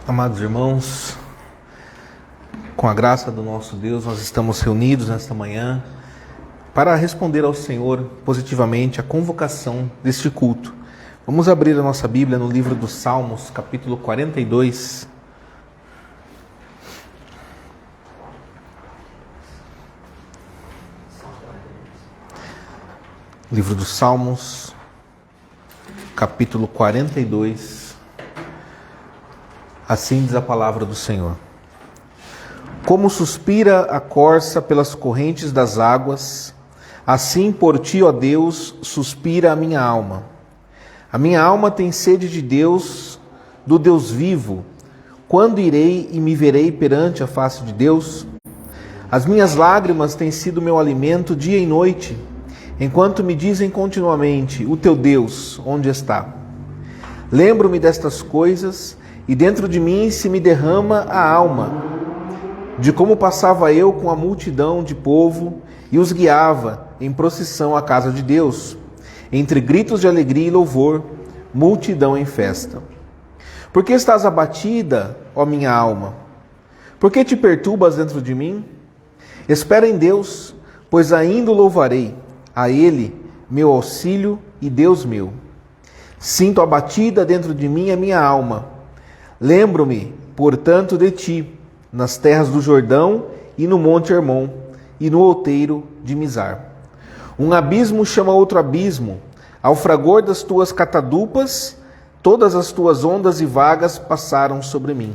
Amados irmãos, com a graça do nosso Deus, nós estamos reunidos nesta manhã para responder ao Senhor positivamente a convocação deste culto. Vamos abrir a nossa Bíblia no livro dos Salmos, capítulo 42. Livro dos Salmos, capítulo 42. Assim diz a palavra do Senhor. Como suspira a corça pelas correntes das águas, assim por ti, ó Deus, suspira a minha alma. A minha alma tem sede de Deus, do Deus vivo. Quando irei e me verei perante a face de Deus? As minhas lágrimas têm sido meu alimento dia e noite, enquanto me dizem continuamente: o teu Deus, onde está? Lembro-me destas coisas, e dentro de mim se me derrama a alma, de como passava eu com a multidão de povo e os guiava em procissão à casa de Deus, entre gritos de alegria e louvor, multidão em festa. Por que estás abatida, ó minha alma? Por que te perturbas dentro de mim? Espera em Deus, pois ainda o louvarei, a Ele, meu auxílio e Deus meu. Sinto abatida dentro de mim a minha alma. Lembro-me, portanto, de ti, nas terras do Jordão e no monte Hermon, e no outeiro de Mizar. Um abismo chama outro abismo, ao fragor das tuas catadupas, todas as tuas ondas e vagas passaram sobre mim.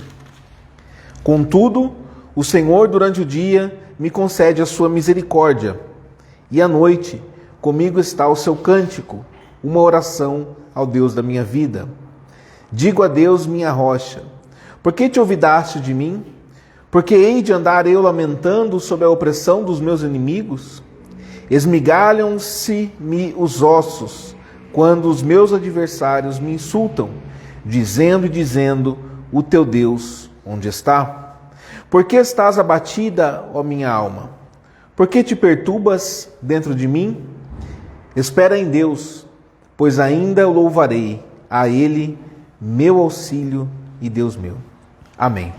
Contudo, o Senhor durante o dia me concede a sua misericórdia, e à noite comigo está o seu cântico, uma oração ao Deus da minha vida. Digo a Deus, minha rocha: por que te olvidaste de mim? Porque hei de andar eu lamentando sob a opressão dos meus inimigos? Esmigalham-se-me os ossos, quando os meus adversários me insultam, dizendo, o teu Deus, onde está? Por que estás abatida, ó minha alma? Por que te perturbas dentro de mim? Espera em Deus, pois ainda o louvarei, a Ele, meu auxílio e Deus meu. Amém.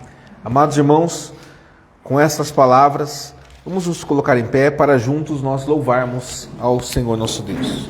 Amados irmãos, com essas palavras, vamos nos colocar em pé para juntos nós louvarmos ao Senhor nosso Deus.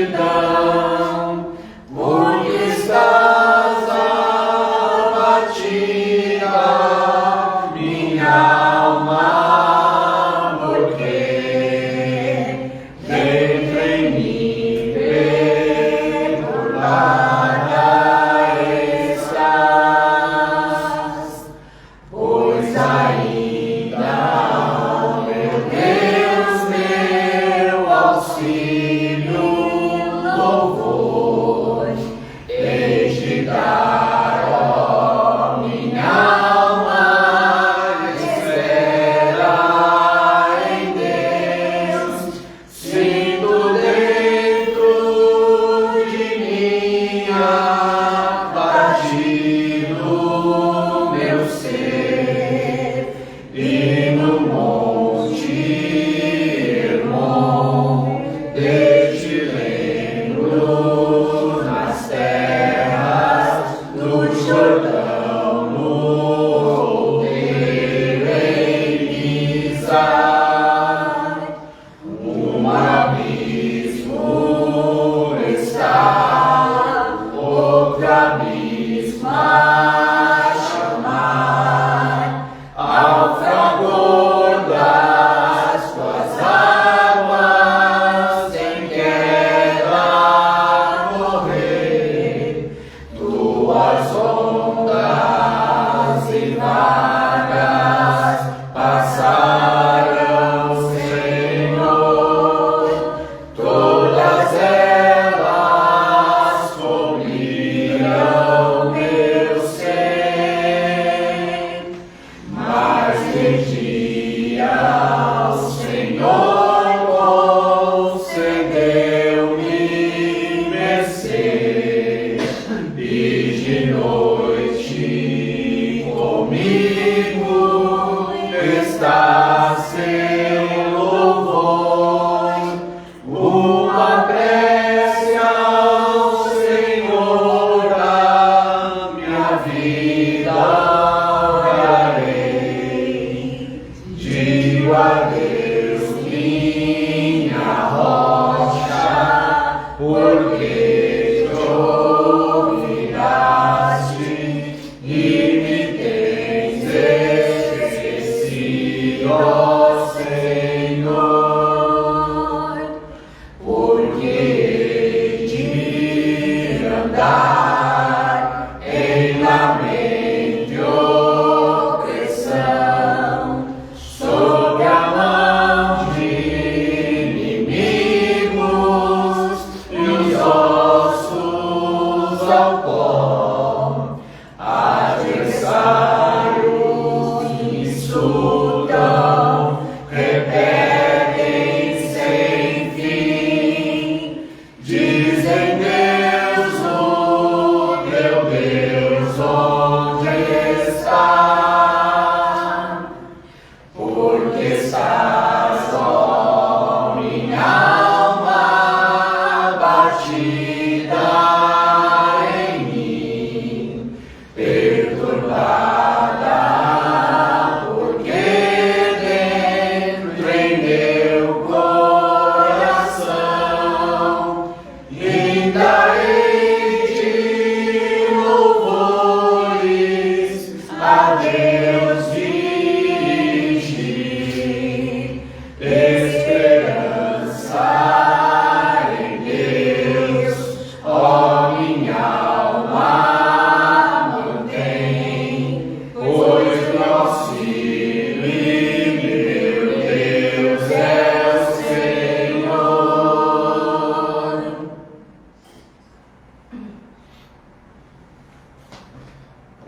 multidão, porque estás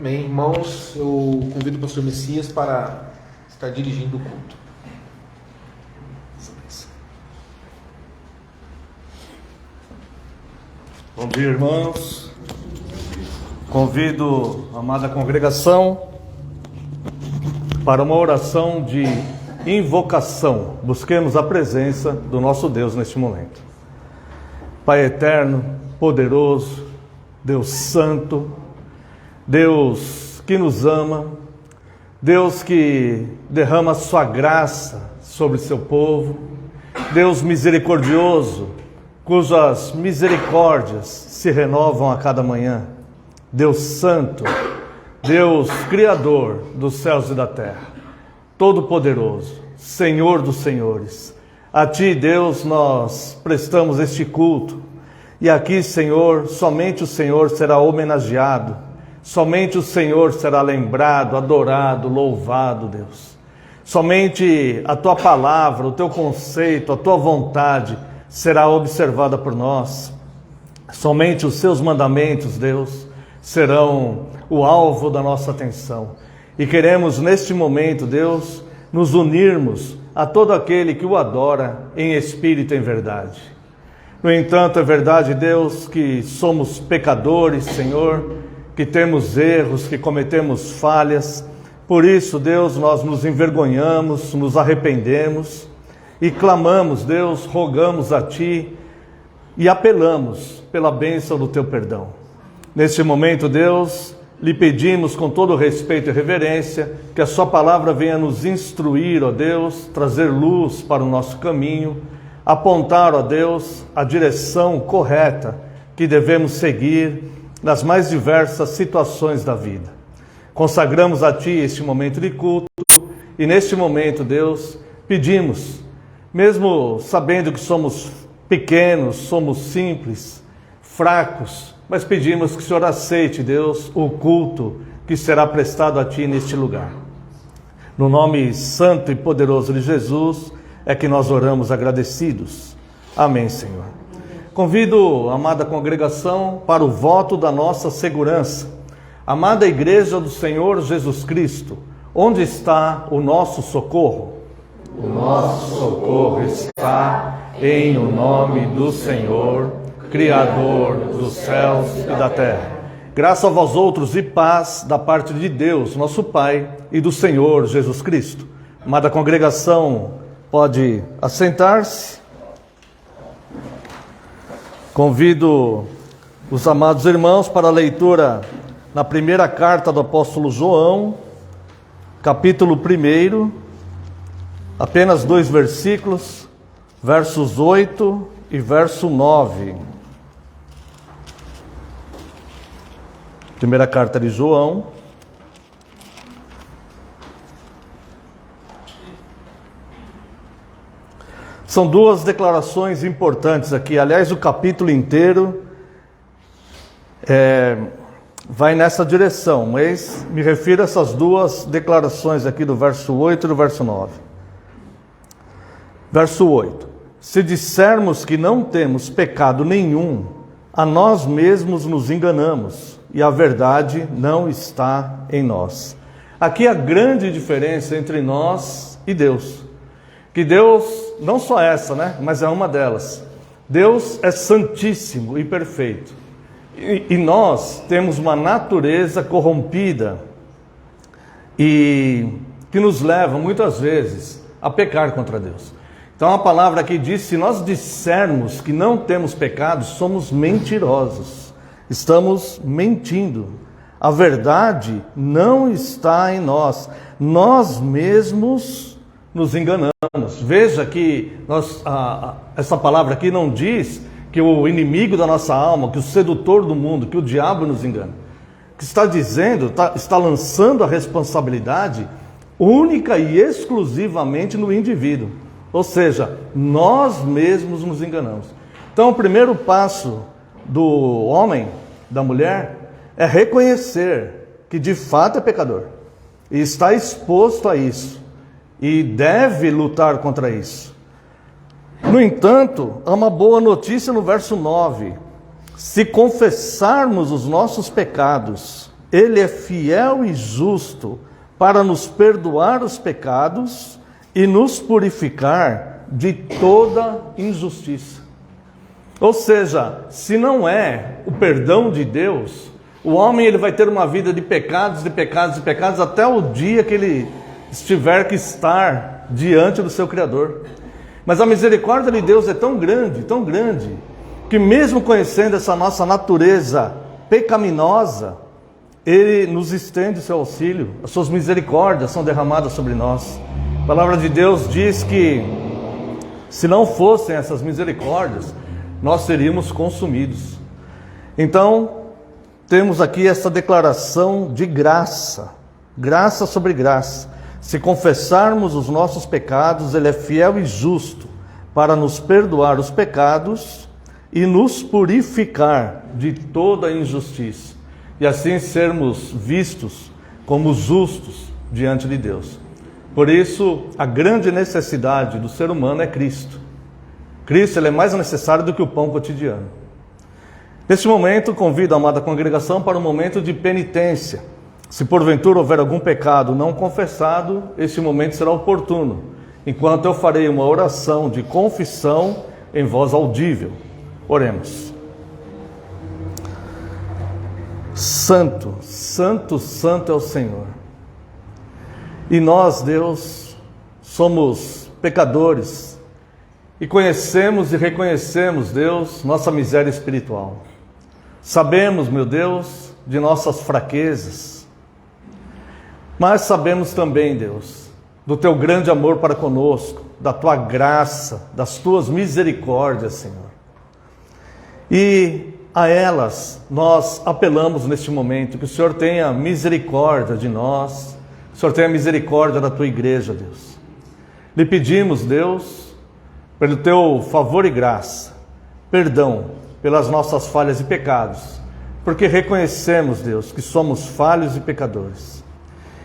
Amém, irmãos, eu convido o pastor Messias para estar dirigindo o culto. Bom dia, irmãos. Convido a amada congregação para uma oração de invocação. Busquemos a presença do nosso Deus neste momento. Pai eterno, poderoso, Deus santo, Deus que nos ama, Deus que derrama a sua graça sobre seu povo, Deus misericordioso, cujas misericórdias se renovam a cada manhã, Deus santo, Deus criador dos céus e da terra, todo-poderoso, Senhor dos senhores, a Ti, Deus, nós prestamos este culto, e aqui, Senhor, somente o Senhor será homenageado, somente o Senhor será lembrado, adorado, louvado, Deus. Somente a Tua palavra, o Teu conceito, a Tua vontade será observada por nós. Somente os Seus mandamentos, Deus, serão o alvo da nossa atenção. E queremos neste momento, Deus, nos unirmos a todo aquele que o adora em espírito e em verdade. No entanto, é verdade, Deus, que somos pecadores, Senhor, que temos erros, que cometemos falhas. Por isso, Deus, nós nos envergonhamos, nos arrependemos e clamamos, Deus, rogamos a Ti e apelamos pela bênção do Teu perdão. Neste momento, Deus, lhe pedimos com todo respeito e reverência que a Sua palavra venha nos instruir, ó Deus, trazer luz para o nosso caminho, apontar, ó Deus, a direção correta que devemos seguir nas mais diversas situações da vida. Consagramos a Ti este momento de culto e neste momento, Deus, pedimos, mesmo sabendo que somos pequenos, somos simples, fracos, mas pedimos que o Senhor aceite, Deus, o culto que será prestado a Ti neste lugar. No nome santo e poderoso de Jesus é que nós oramos agradecidos. Amém, Senhor. Convido a amada congregação para o voto da nossa segurança. Amada Igreja do Senhor Jesus Cristo, onde está o nosso socorro? O nosso socorro está em o nome do Senhor, Criador dos céus e da terra. Graça a vós outros e paz da parte de Deus, nosso Pai, e do Senhor Jesus Cristo. Amada congregação, pode assentar-se. Convido os amados irmãos para a leitura na primeira carta do apóstolo João, capítulo 1, apenas 2 versículos, versos 8 e verso 9. Primeira carta de João. São duas declarações importantes aqui. Aliás, o capítulo inteiro vai nessa direção, mas me refiro a essas duas declarações aqui do verso 8 e do verso 9. Verso 8. Se dissermos que não temos pecado nenhum, a nós mesmos nos enganamos e a verdade não está em nós. Aqui a grande diferença entre nós e Deus. Que Deus, não só essa, né? Mas é uma delas. Deus é santíssimo e perfeito. E nós temos uma natureza corrompida e que nos leva muitas vezes a pecar contra Deus. Então a palavra aqui diz, se nós dissermos que não temos pecado, somos mentirosos. Estamos mentindo. A verdade não está em nós. Nós mesmos nos enganamos. Veja que essa palavra aqui não diz que o inimigo da nossa alma, que o sedutor do mundo, que o diabo nos engana. O que está dizendo, está lançando a responsabilidade única e exclusivamente no indivíduo. Ou seja, nós mesmos nos enganamos. Então o primeiro passo do homem, da mulher, é reconhecer que de fato é pecador. E está exposto a isso. E deve lutar contra isso. No entanto, há uma boa notícia no verso 9. Se confessarmos os nossos pecados, Ele é fiel e justo para nos perdoar os pecados e nos purificar de toda injustiça. Ou seja, se não é o perdão de Deus, o homem ele vai ter uma vida de pecados, de pecados, de pecados, até o dia que ele tiver que estar diante do seu Criador. Mas a misericórdia de Deus é tão grande, que mesmo conhecendo essa nossa natureza pecaminosa, Ele nos estende o seu auxílio, as suas misericórdias são derramadas sobre nós. A palavra de Deus diz que se não fossem essas misericórdias, nós seríamos consumidos. Então, temos aqui essa declaração de graça, graça sobre graça. Se confessarmos os nossos pecados, Ele é fiel e justo para nos perdoar os pecados e nos purificar de toda injustiça. E assim sermos vistos como justos diante de Deus. Por isso, a grande necessidade do ser humano é Cristo. Cristo ele é mais necessário do que o pão cotidiano. Neste momento, convido a amada congregação para um momento de penitência. Se porventura houver algum pecado não confessado, este momento será oportuno, enquanto eu farei uma oração de confissão em voz audível. Oremos. Santo, santo, santo é o Senhor. E nós, Deus, somos pecadores e conhecemos e reconhecemos, Deus, nossa miséria espiritual. Sabemos, meu Deus, de nossas fraquezas, mas sabemos também, Deus, do Teu grande amor para conosco, da Tua graça, das Tuas misericórdias, Senhor. E a elas nós apelamos neste momento, que o Senhor tenha misericórdia de nós, que o Senhor tenha misericórdia da Tua igreja, Deus. Lhe pedimos, Deus, pelo Teu favor e graça, perdão pelas nossas falhas e pecados, porque reconhecemos, Deus, que somos falhos e pecadores.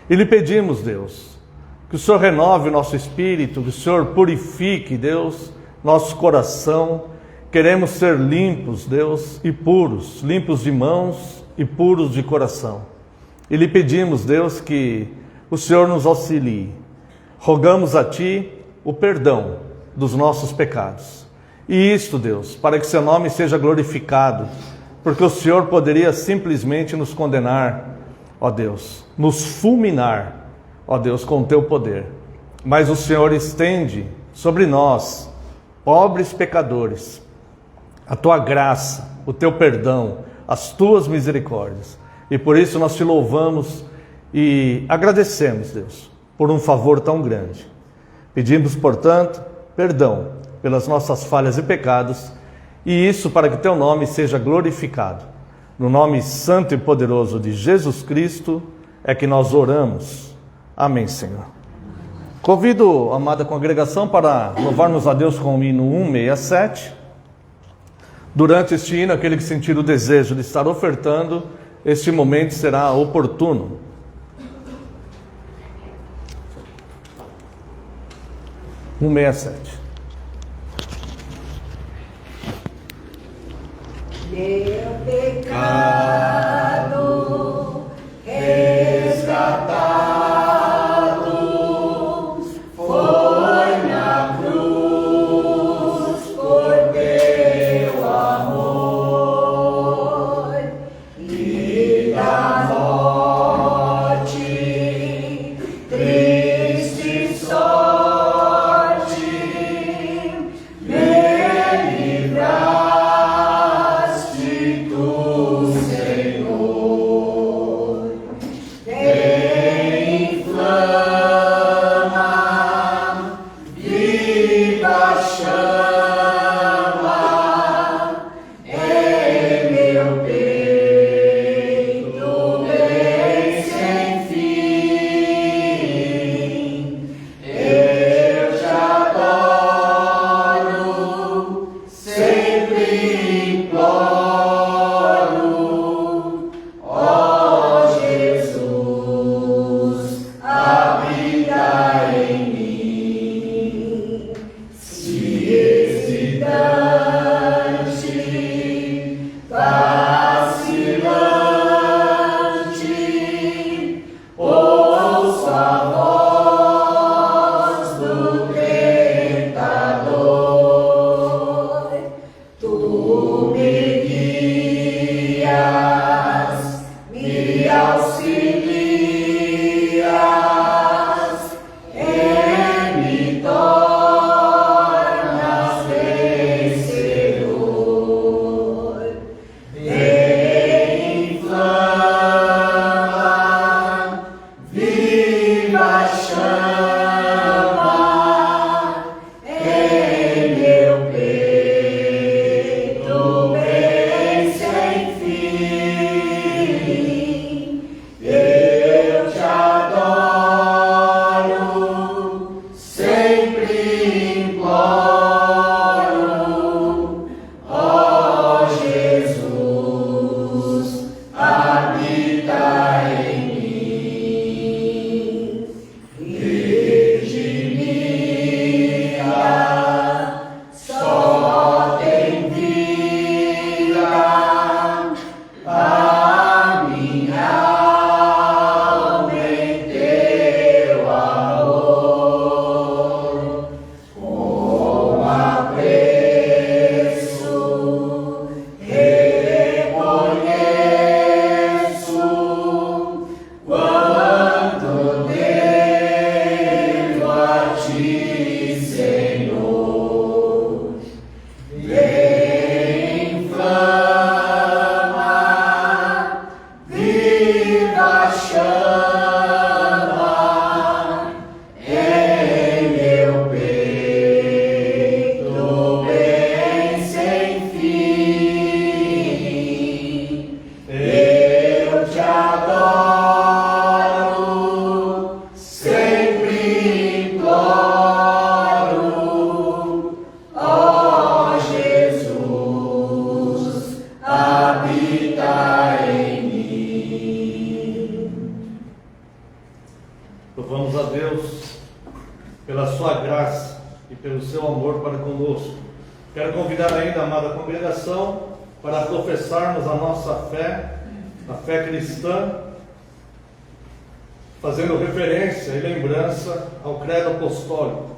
E lhe pedimos, Deus, que o Senhor renove o nosso espírito, que o Senhor purifique, Deus, nosso coração. Queremos ser limpos, Deus, e puros, limpos de mãos e puros de coração. E lhe pedimos, Deus, que o Senhor nos auxilie. Rogamos a Ti o perdão dos nossos pecados. E isto, Deus, para que Seu nome seja glorificado, porque o Senhor poderia simplesmente nos condenar, ó Deus, nos fulminar, ó Deus, com o Teu poder. Mas o Senhor estende sobre nós, pobres pecadores, a Tua graça, o Teu perdão, as Tuas misericórdias. E por isso nós Te louvamos e agradecemos, Deus, por um favor tão grande. Pedimos, portanto, perdão pelas nossas falhas e pecados, e isso para que Teu nome seja glorificado. No nome santo e poderoso de Jesus Cristo é que nós oramos. Amém, Senhor. Convido a amada congregação para louvarmos a Deus com o hino 167. Durante este hino, aquele que sentir o desejo de estar ofertando, este momento será oportuno. Um 167. Meu pecado resgatado foi na cruz por Teu amor e da morte, triste sorte, me livrar. Yeah. Louvamos a Deus pela sua graça e pelo seu amor para conosco. Quero convidar ainda a amada congregação para professarmos a nossa fé, a fé cristã, fazendo referência e lembrança ao credo apostólico.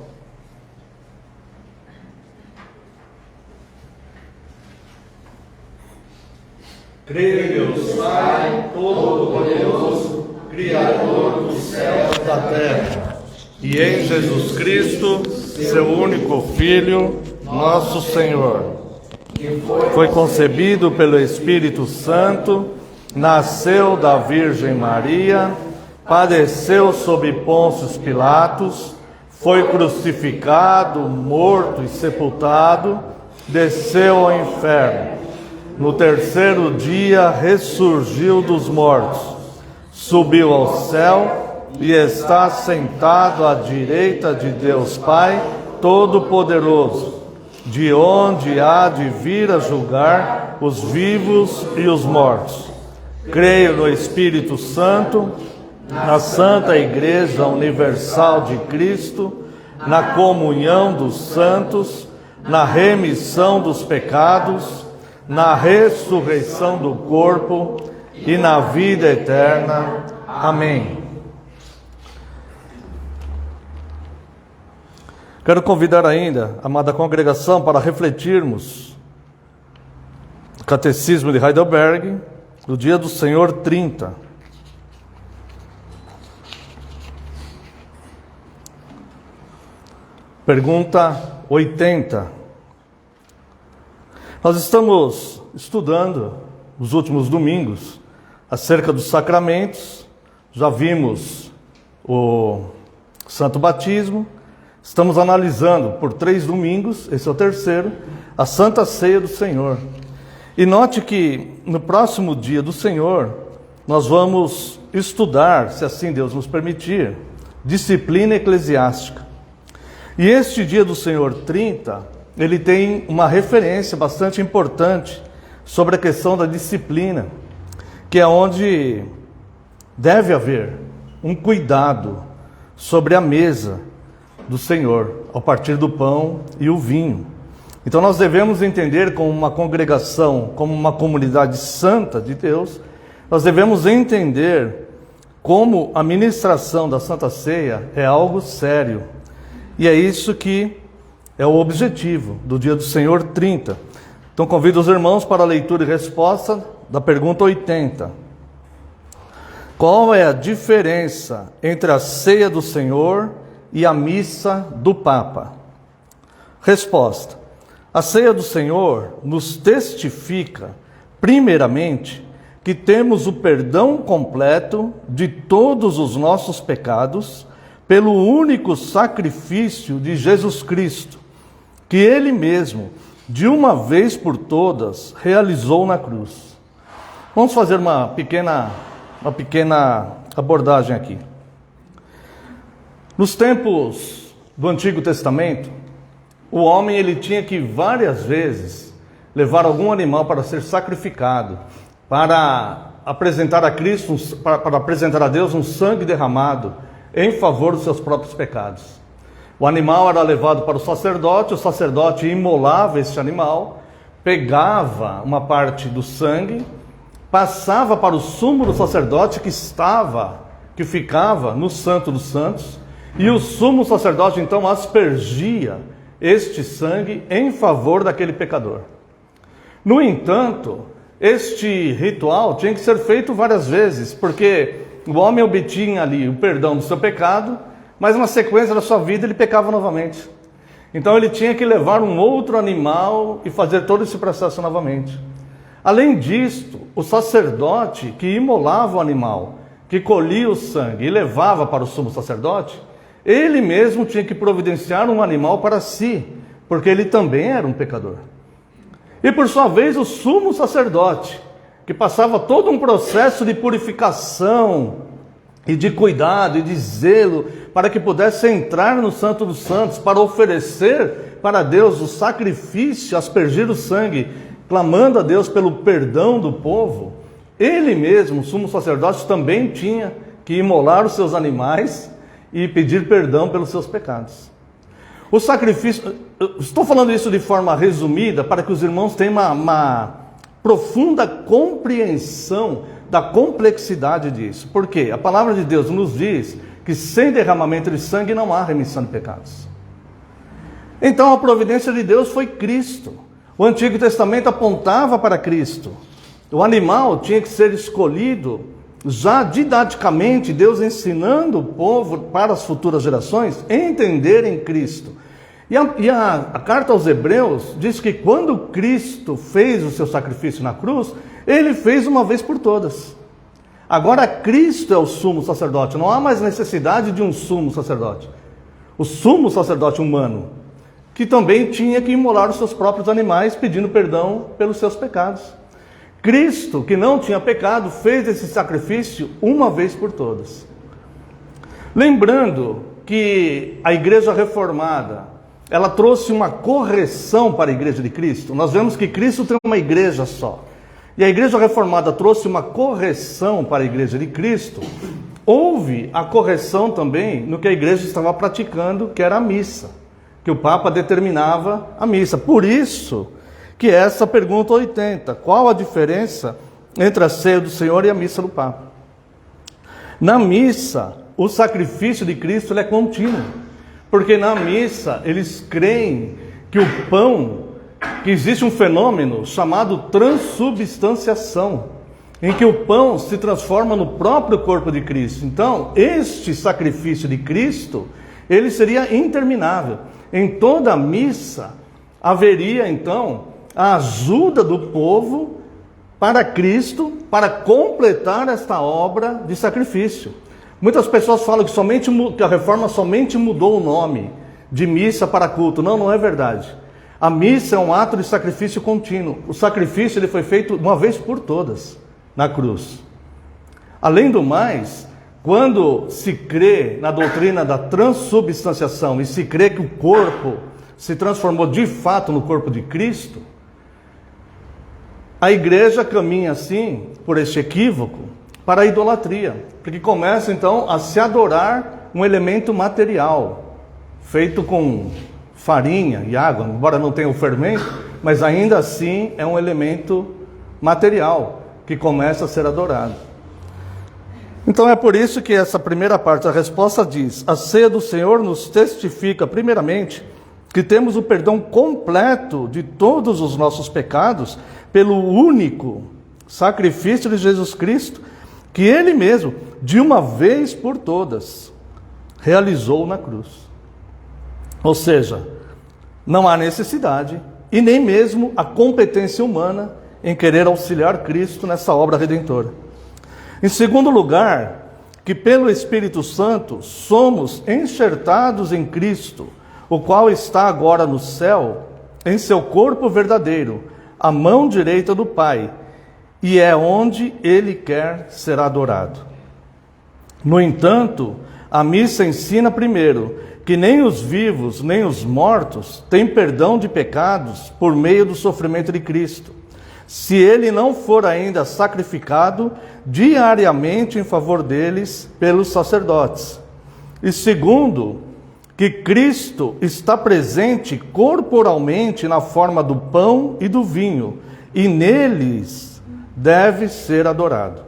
Creio em Deus Pai Todo-Poderoso, Criador dos céus e da terra, e em Jesus Cristo, seu único Filho, nosso Senhor, que foi concebido pelo Espírito Santo, nasceu da Virgem Maria, padeceu sob Pôncio Pilatos, foi crucificado, morto e sepultado, desceu ao inferno. No terceiro dia ressurgiu dos mortos, subiu ao céu e está sentado à direita de Deus Pai Todo-Poderoso, de onde há de vir a julgar os vivos e os mortos. Creio no Espírito Santo, na Santa Igreja Universal de Cristo, na comunhão dos santos, na remissão dos pecados, na ressurreição do corpo e na vida eterna. Amém. Quero convidar ainda a amada congregação para refletirmos o Catecismo de Heidelberg, do Dia do Senhor 30. Pergunta 80. Nós estamos estudando nos últimos domingos acerca dos sacramentos. Já vimos o Santo Batismo. Estamos analisando por 3 domingos, esse é o terceiro, a Santa Ceia do Senhor. E note que no próximo dia do Senhor, nós vamos estudar, se assim Deus nos permitir, disciplina eclesiástica. E este dia do Senhor 30, ele tem uma referência bastante importante sobre a questão da disciplina, que é onde deve haver um cuidado sobre a mesa do Senhor, ao partir do pão e o vinho. Então nós devemos entender como uma congregação, como uma comunidade santa de Deus, nós devemos entender como a ministração da Santa Ceia é algo sério. E é isso que é o objetivo do Dia do Senhor 30. Então convido os irmãos para a leitura e resposta da pergunta 80. Qual é a diferença entre a ceia do Senhor e a missa do Papa? Resposta. A ceia do Senhor nos testifica, primeiramente, que temos o perdão completo de todos os nossos pecados pelo único sacrifício de Jesus Cristo, que Ele mesmo, de uma vez por todas, realizou na cruz. Vamos fazer uma pequena abordagem aqui. Nos tempos do Antigo Testamento, o homem ele tinha que várias vezes levar algum animal para ser sacrificado, para apresentar a Cristo, para apresentar a Deus um sangue derramado em favor dos seus próprios pecados. O animal era levado para o sacerdote imolava este animal, pegava uma parte do sangue, passava para o sumo do sacerdote que ficava no Santo dos Santos, e o sumo sacerdote então aspergia este sangue em favor daquele pecador. No entanto, este ritual tinha que ser feito várias vezes, porque o homem obtinha ali o perdão do seu pecado, mas na sequência da sua vida ele pecava novamente. Então ele tinha que levar um outro animal e fazer todo esse processo novamente. Além disto, o sacerdote que imolava o animal, que colhia o sangue e levava para o sumo sacerdote, ele mesmo tinha que providenciar um animal para si, porque ele também era um pecador. E por sua vez o sumo sacerdote, que passava todo um processo de purificação e de cuidado e de zelo para que pudesse entrar no Santo dos Santos, para oferecer para Deus o sacrifício, aspergir o sangue, clamando a Deus pelo perdão do povo, ele mesmo, o sumo sacerdote, também tinha que imolar os seus animais e pedir perdão pelos seus pecados. O sacrifício, estou falando isso de forma resumida para que os irmãos tenham uma profunda compreensão da complexidade disso. Por quê? A palavra de Deus nos diz que sem derramamento de sangue não há remissão de pecados. Então a providência de Deus foi Cristo. O Antigo Testamento apontava para Cristo. O animal tinha que ser escolhido já didaticamente, Deus ensinando o povo para as futuras gerações entenderem Cristo. E a carta aos Hebreus diz que quando Cristo fez o seu sacrifício na cruz, ele fez uma vez por todas. Agora Cristo é o sumo sacerdote, não há mais necessidade de um sumo sacerdote. O sumo sacerdote humano, que também tinha que imolar os seus próprios animais, pedindo perdão pelos seus pecados. Cristo, que não tinha pecado, fez esse sacrifício uma vez por todas. Lembrando que a Igreja Reformada, ela trouxe uma correção para a Igreja de Cristo. Nós vemos que Cristo tem uma igreja só. E a Igreja Reformada trouxe uma correção para a Igreja de Cristo. Houve a correção também no que a Igreja estava praticando, que era a missa, que o Papa determinava a missa. Por isso que essa pergunta 80, qual a diferença entre a ceia do Senhor e a missa do Papa? Na missa, o sacrifício de Cristo é contínuo, porque na missa eles creem que o pão, que existe um fenômeno chamado transubstanciação, em que o pão se transforma no próprio corpo de Cristo. Então, este sacrifício de Cristo, ele seria interminável. Em toda a missa haveria então a ajuda do povo para Cristo, para completar esta obra de sacrifício. Muitas pessoas falam que a reforma somente mudou o nome de missa para culto. Não, não é verdade. A missa é um ato de sacrifício contínuo. O sacrifício ele foi feito uma vez por todas na cruz. Além do mais, quando se crê na doutrina da transubstanciação e se crê que o corpo se transformou de fato no corpo de Cristo, a igreja caminha assim, por este equívoco, para a idolatria, porque começa então a se adorar um elemento material, feito com farinha e água, embora não tenha o fermento, mas ainda assim é um elemento material que começa a ser adorado. Então é por isso que essa primeira parte da resposta diz: a ceia do Senhor nos testifica, primeiramente, que temos o perdão completo de todos os nossos pecados pelo único sacrifício de Jesus Cristo, que Ele mesmo, de uma vez por todas, realizou na cruz. Ou seja, não há necessidade e nem mesmo a competência humana em querer auxiliar Cristo nessa obra redentora. Em segundo lugar, que pelo Espírito Santo somos enxertados em Cristo, o qual está agora no céu, em seu corpo verdadeiro, à mão direita do Pai, e é onde Ele quer ser adorado. No entanto, a missa ensina primeiro que nem os vivos, nem os mortos têm perdão de pecados por meio do sofrimento de Cristo, se Ele não for ainda sacrificado diariamente em favor deles pelos sacerdotes. E segundo, que Cristo está presente corporalmente na forma do pão e do vinho, e neles deve ser adorado.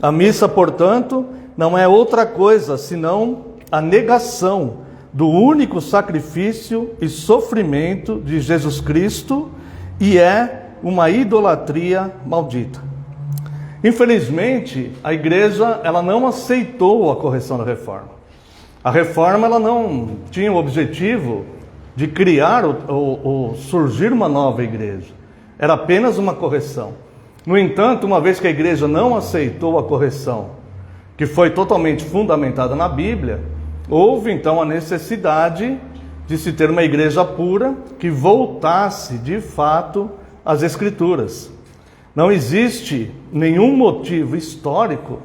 A missa, portanto, não é outra coisa senão a negação do único sacrifício e sofrimento de Jesus Cristo, e é uma idolatria maldita. Infelizmente, a igreja ela não aceitou a correção da reforma. A reforma ela não tinha o objetivo de criar ou surgir uma nova igreja. Era apenas uma correção. No entanto, uma vez que a igreja não aceitou a correção, que foi totalmente fundamentada na Bíblia, houve então a necessidade de se ter uma igreja pura que voltasse de fato às Escrituras. Não existe nenhum motivo histórico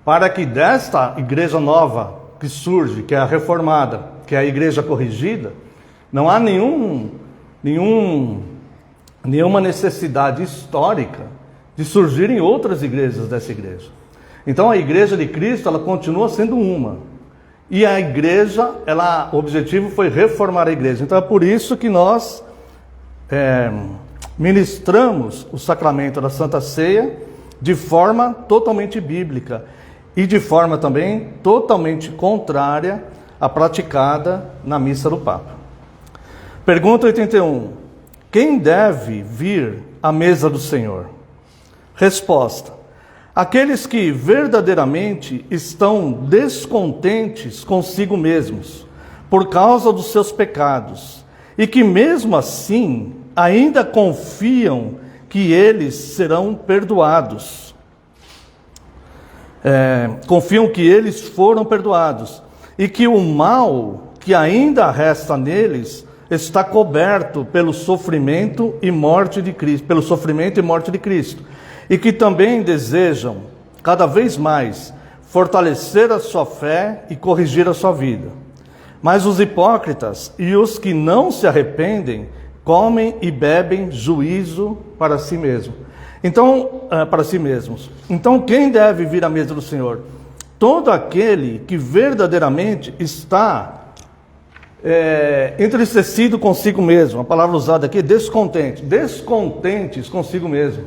para que desta igreja nova que surge, que é a reformada, que é a igreja corrigida, não há nenhuma necessidade histórica de surgirem outras igrejas dessa igreja. Então a igreja de Cristo, ela continua sendo uma. E a igreja, o objetivo foi reformar a igreja. Então é por isso que nós ministramos o sacramento da Santa Ceia de forma totalmente bíblica e de forma também totalmente contrária à praticada na missa do Papa. Pergunta 81. Quem deve vir à mesa do Senhor? Resposta: aqueles que verdadeiramente estão descontentes consigo mesmos por causa dos seus pecados e que mesmo assim ainda confiam que eles serão perdoados. Confiam que eles foram perdoados e que o mal que ainda resta neles está coberto pelo sofrimento e morte de Cristo, e que também desejam cada vez mais fortalecer a sua fé e corrigir a sua vida. Mas os hipócritas e os que não se arrependem comem e bebem juízo para si mesmos. Então, quem deve vir à mesa do Senhor? Todo aquele que verdadeiramente está entristecido consigo mesmo. A palavra usada aqui é descontente. Descontentes consigo mesmo.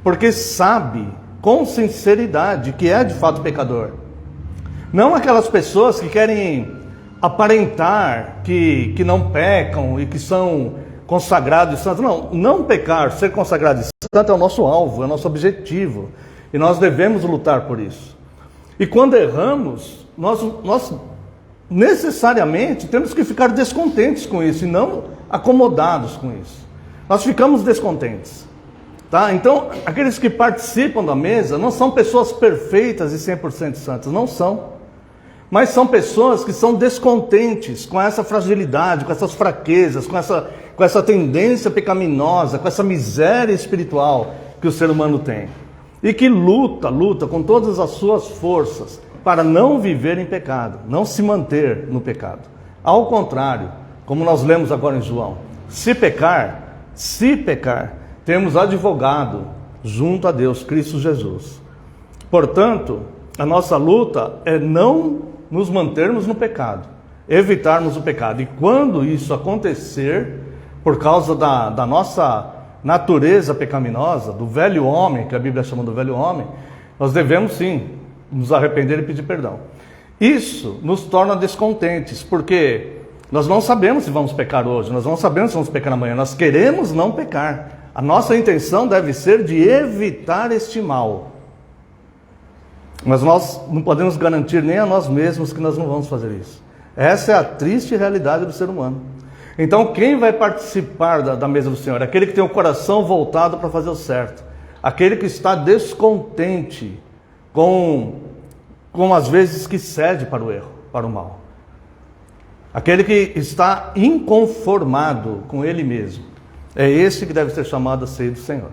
Porque sabe com sinceridade que é de fato pecador. Não aquelas pessoas que querem aparentar que não pecam e que são consagrados e santos. Não pecar, ser consagrado e santo é o nosso alvo, é o nosso objetivo. E nós devemos lutar por isso. E quando erramos, nós necessariamente temos que ficar descontentes com isso e não acomodados com isso. Nós ficamos descontentes. Tá? Então, aqueles que participam da mesa não são pessoas perfeitas e 100% santas, não são. Mas são pessoas que são descontentes com essa fragilidade, com essas fraquezas, com essa tendência pecaminosa, com essa miséria espiritual que o ser humano tem. E que luta com todas as suas forças para não viver em pecado, não se manter no pecado. Ao contrário, como nós lemos agora em João, se pecar, temos advogado junto a Deus, Cristo Jesus. Portanto, a nossa luta é não nos mantermos no pecado, evitarmos o pecado. E quando isso acontecer, por causa da nossa natureza pecaminosa, do velho homem, que a Bíblia chama do velho homem, nós devemos sim nos arrepender e pedir perdão. Isso nos torna descontentes, porque nós não sabemos se vamos pecar hoje, nós não sabemos se vamos pecar amanhã, nós queremos não pecar. A nossa intenção deve ser de evitar este mal. Mas nós não podemos garantir nem a nós mesmos que nós não vamos fazer isso. Essa é a triste realidade do ser humano. Então, quem vai participar da mesa do Senhor? Aquele que tem o coração voltado para fazer o certo. Aquele que está descontente com as vezes que cede para o erro, para o mal. Aquele que está inconformado com ele mesmo. É esse que deve ser chamado a ceia do Senhor.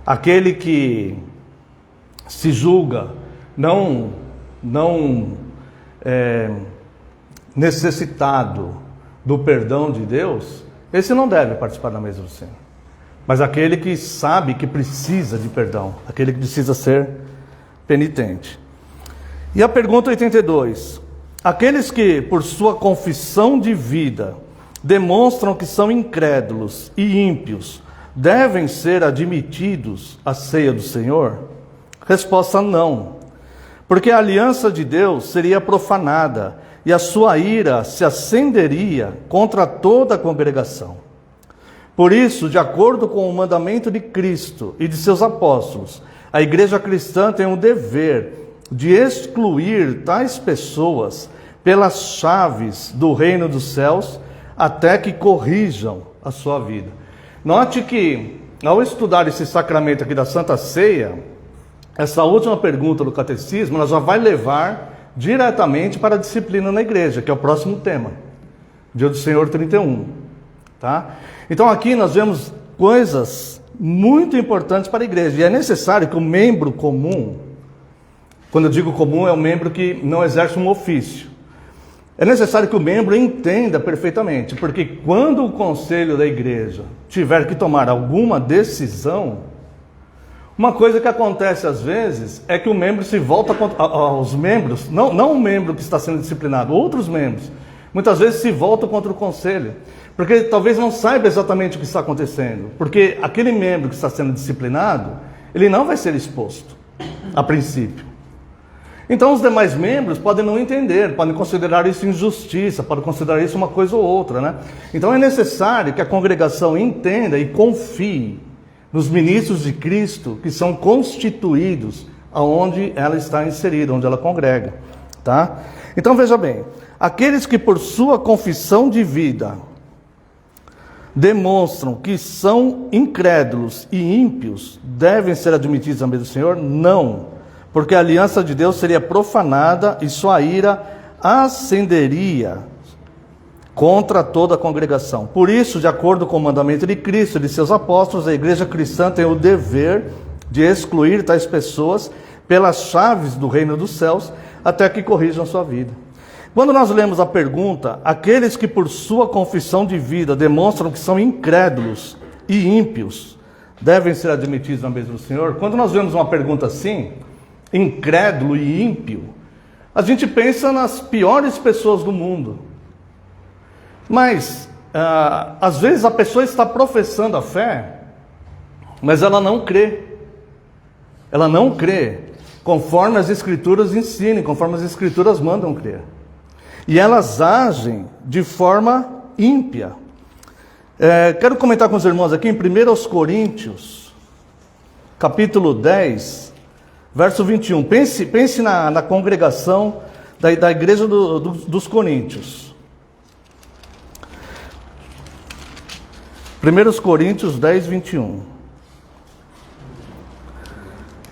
Aquele que se julga não necessitado do perdão de Deus, esse não deve participar da mesa do Senhor. Mas aquele que sabe que precisa de perdão, aquele que precisa ser penitente. E a pergunta 82. Aqueles que, por sua confissão de vida, demonstram que são incrédulos e ímpios, devem ser admitidos à ceia do Senhor? Resposta: não. Porque a aliança de Deus seria profanada e a sua ira se acenderia contra toda a congregação. Por isso, de acordo com o mandamento de Cristo e de seus apóstolos, a igreja cristã tem o dever de excluir tais pessoas pelas chaves do reino dos céus até que corrijam a sua vida. Note que, ao estudar esse sacramento aqui da Santa Ceia, essa última pergunta do catecismo, ela já vai levar diretamente para a disciplina na igreja, que é o próximo tema, Dia do Senhor 31. Tá? Então aqui nós vemos coisas muito importantes para a igreja, e é necessário que o membro comum, quando eu digo comum, é um membro que não exerce um ofício, é necessário que o membro entenda perfeitamente, porque quando o conselho da igreja tiver que tomar alguma decisão, Uma coisa que acontece às vezes é que o membro se volta contra os membros, não o membro que está sendo disciplinado, outros membros, muitas vezes se voltam contra o conselho, porque talvez não saiba exatamente o que está acontecendo, porque aquele membro que está sendo disciplinado, ele não vai ser exposto, a princípio. Então os demais membros podem não entender, podem considerar isso injustiça, podem considerar isso uma coisa ou outra, né? Então é necessário que a congregação entenda e confie nos ministros de Cristo que são constituídos aonde ela está inserida, onde ela congrega, tá? Então veja bem, aqueles que por sua confissão de vida demonstram que são incrédulos e ímpios, devem ser admitidos à mesa do Senhor? Não, porque a aliança de Deus seria profanada e sua ira ascenderia contra toda a congregação. Por isso, de acordo com o mandamento de Cristo e de seus apóstolos, a igreja cristã tem o dever de excluir tais pessoas pelas chaves do reino dos céus, até que corrijam sua vida. Quando nós lemos a pergunta, aqueles que por sua confissão de vida demonstram que são incrédulos e ímpios, devem ser admitidos na mesa do Senhor? Quando nós vemos uma pergunta assim, incrédulo e ímpio, a gente pensa nas piores pessoas do mundo. Mas, às vezes a pessoa está professando a fé, mas ela não crê. Ela não crê conforme as Escrituras ensinam, conforme as Escrituras mandam crer. E elas agem de forma ímpia. Quero comentar com os irmãos aqui em 1 Coríntios, capítulo 10, verso 21. Pense na congregação da igreja dos Coríntios. 1 Coríntios 10, 21.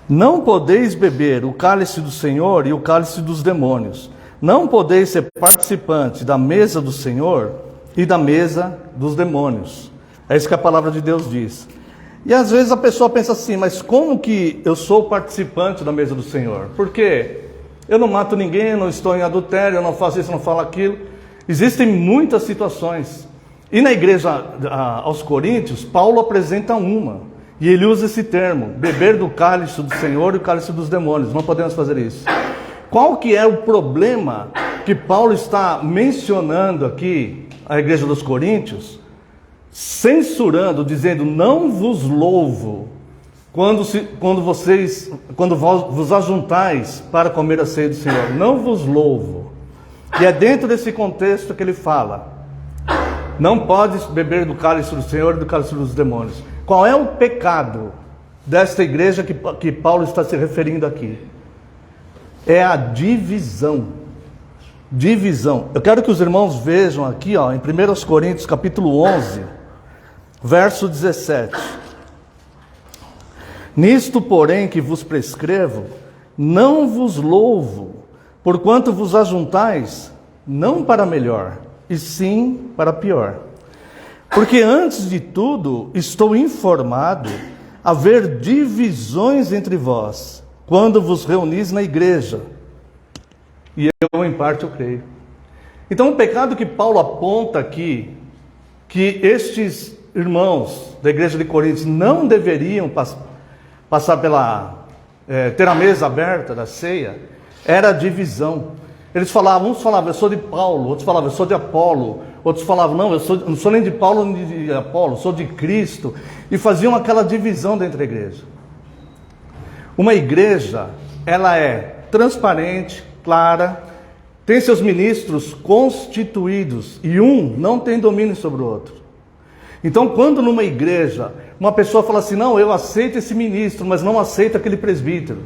Não podeis beber o cálice do Senhor e o cálice dos demônios. Não podeis ser participantes da mesa do Senhor e da mesa dos demônios. É isso que a palavra de Deus diz. E às vezes a pessoa pensa assim, mas como que eu sou participante da mesa do Senhor? Porque eu não mato ninguém, eu não estou em adultério, eu não faço isso, não falo aquilo. Existem muitas situações. E na igreja aos Coríntios, Paulo apresenta uma. E ele usa esse termo, beber do cálice do Senhor e o cálice dos demônios. Não podemos fazer isso. Qual que é o problema que Paulo está mencionando aqui, a igreja dos Coríntios? Censurando, dizendo, não vos louvo quando vos ajuntais para comer a ceia do Senhor. Não vos louvo. E é dentro desse contexto que ele fala, não podes beber do cálice do Senhor e do cálice dos demônios. Qual é o pecado desta igreja que Paulo está se referindo aqui? É a divisão. Divisão. Eu quero que os irmãos vejam aqui, em 1 Coríntios capítulo 11, verso 17. Nisto, porém, que vos prescrevo, não vos louvo, porquanto vos ajuntais, não para melhor, e sim para pior. Porque antes de tudo, estou informado haver divisões entre vós, quando vos reunis na igreja. E eu, em parte, eu creio. Então, o pecado que Paulo aponta aqui, que estes irmãos da igreja de Coríntios não deveriam passar ter a mesa aberta da ceia, era a divisão. Uns falavam, eu sou de Paulo, outros falavam, eu sou de Apolo, outros falavam, não, não sou nem de Paulo nem de Apolo, sou de Cristo, e faziam aquela divisão dentro da igreja. Uma igreja, ela é transparente, clara, tem seus ministros constituídos, e um não tem domínio sobre o outro. Então, quando numa igreja, uma pessoa fala assim, não, eu aceito esse ministro, mas não aceito aquele presbítero.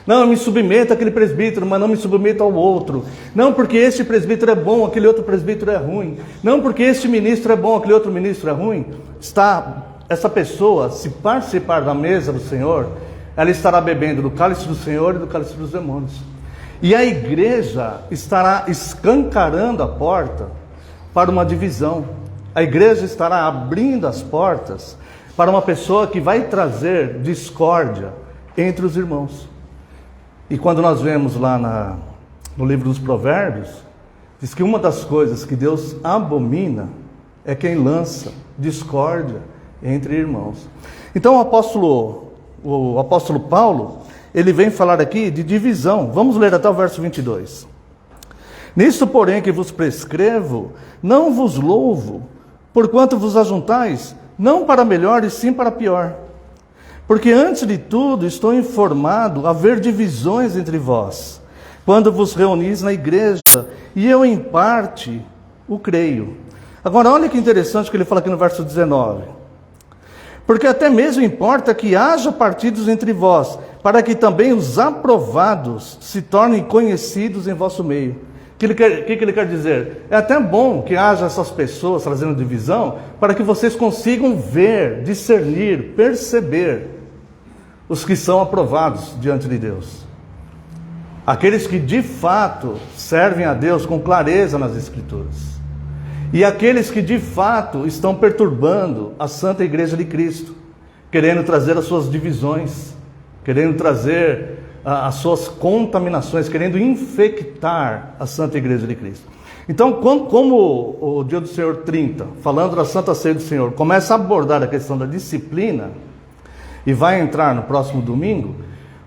Não, eu me submeto àquele presbítero, mas não me submeto ao outro. Não, porque este presbítero é bom, aquele outro presbítero é ruim. Não, porque este ministro é bom, aquele outro ministro é ruim. Essa pessoa, se participar da mesa do Senhor, ela estará bebendo do cálice do Senhor e do cálice dos demônios. E a igreja estará escancarando a porta para uma divisão. A igreja estará abrindo as portas para uma pessoa que vai trazer discórdia entre os irmãos. E quando nós vemos lá no livro dos Provérbios, diz que uma das coisas que Deus abomina é quem lança discórdia entre irmãos. Então o apóstolo o apóstolo Paulo, ele vem falar aqui de divisão. Vamos ler até o verso 22. Nisto, porém, que vos prescrevo, não vos louvo, porquanto vos ajuntais, não para melhor e sim para pior. Porque antes de tudo estou informado haver divisões entre vós, quando vos reunis na igreja, e eu em parte o creio. Agora olha que interessante que ele fala aqui no verso 19. Porque até mesmo importa que haja partidos entre vós, para que também os aprovados se tornem conhecidos em vosso meio. O que ele quer dizer? É até bom que haja essas pessoas trazendo divisão, para que vocês consigam ver, discernir, perceber os que são aprovados diante de Deus. Aqueles que de fato servem a Deus com clareza nas Escrituras. E aqueles que de fato estão perturbando a Santa Igreja de Cristo, querendo trazer as suas divisões, querendo trazer as suas contaminações, querendo infectar a Santa Igreja de Cristo. Então, como o Dia do Senhor 30, falando da Santa Ceia do Senhor, começa a abordar a questão da disciplina, e vai entrar no próximo domingo,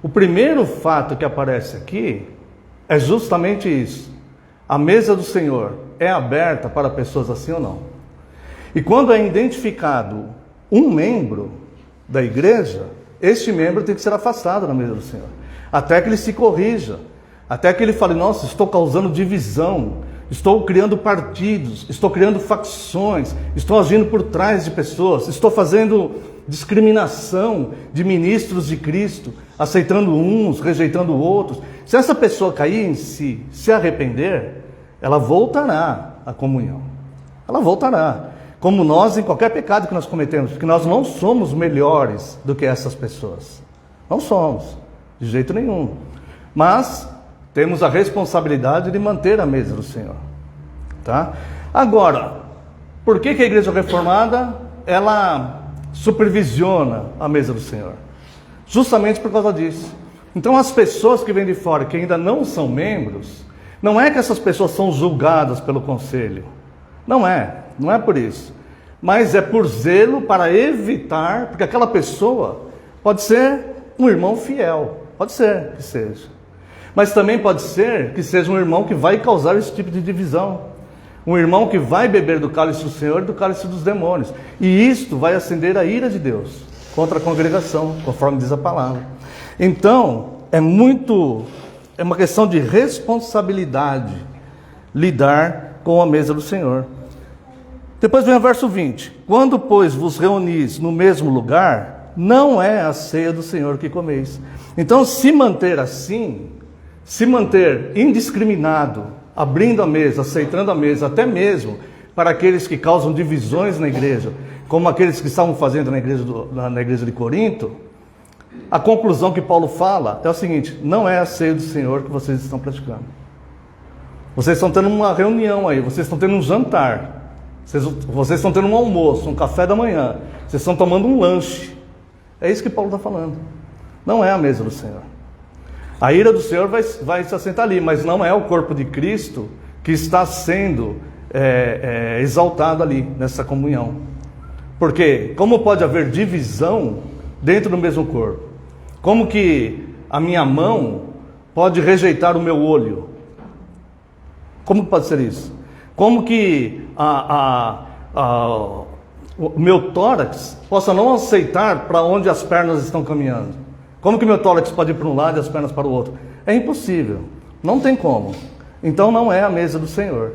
o primeiro fato que aparece aqui é justamente isso. A mesa do Senhor é aberta para pessoas assim ou não? E quando é identificado um membro da igreja, este membro tem que ser afastado da mesa do Senhor, até que ele se corrija, até que ele fale, nossa, estou causando divisão, estou criando partidos, estou criando facções, estou agindo por trás de pessoas, estou fazendo discriminação de ministros de Cristo, aceitando uns, rejeitando outros. Se essa pessoa cair em si, se arrepender, ela voltará à comunhão. Ela voltará. Como nós em qualquer pecado que nós cometemos, porque nós não somos melhores do que essas pessoas. Não somos, de jeito nenhum. Mas temos a responsabilidade de manter a mesa do Senhor. Tá? Agora, por que a Igreja Reformada, ela supervisiona a mesa do Senhor? Justamente por causa disso. Então as pessoas que vêm de fora, que ainda não são membros, não é que essas pessoas são julgadas pelo conselho. Não é por isso. Mas é por zelo para evitar, porque aquela pessoa pode ser um irmão fiel, pode ser que seja. Mas também pode ser que seja um irmão que vai causar esse tipo de divisão. Um irmão que vai beber do cálice do Senhor e do cálice dos demônios. E isto vai acender a ira de Deus contra a congregação, conforme diz a palavra. Então, é uma questão de responsabilidade lidar com a mesa do Senhor. Depois vem o verso 20. Quando, pois, vos reunis no mesmo lugar, não é a ceia do Senhor que comeis. Então, se manter assim, se manter indiscriminado, abrindo a mesa, aceitando a mesa, até mesmo para aqueles que causam divisões na igreja, como aqueles que estavam fazendo na igreja de Corinto, a conclusão que Paulo fala é o seguinte: não é a ceia do Senhor que vocês estão praticando. Vocês estão tendo uma reunião aí, vocês estão tendo um jantar, vocês estão tendo um almoço, um café da manhã, vocês estão tomando um lanche. É isso que Paulo está falando. Não é a mesa do Senhor. A ira do Senhor vai se assentar ali, mas não é o corpo de Cristo que está sendo exaltado ali, nessa comunhão. Porque como pode haver divisão dentro do mesmo corpo? Como que a minha mão pode rejeitar o meu olho? Como pode ser isso? Como que o meu tórax possa não aceitar para onde as pernas estão caminhando? Como que meu tórax pode ir para um lado e as pernas para o outro? É impossível, não tem como. Então não é a mesa do Senhor.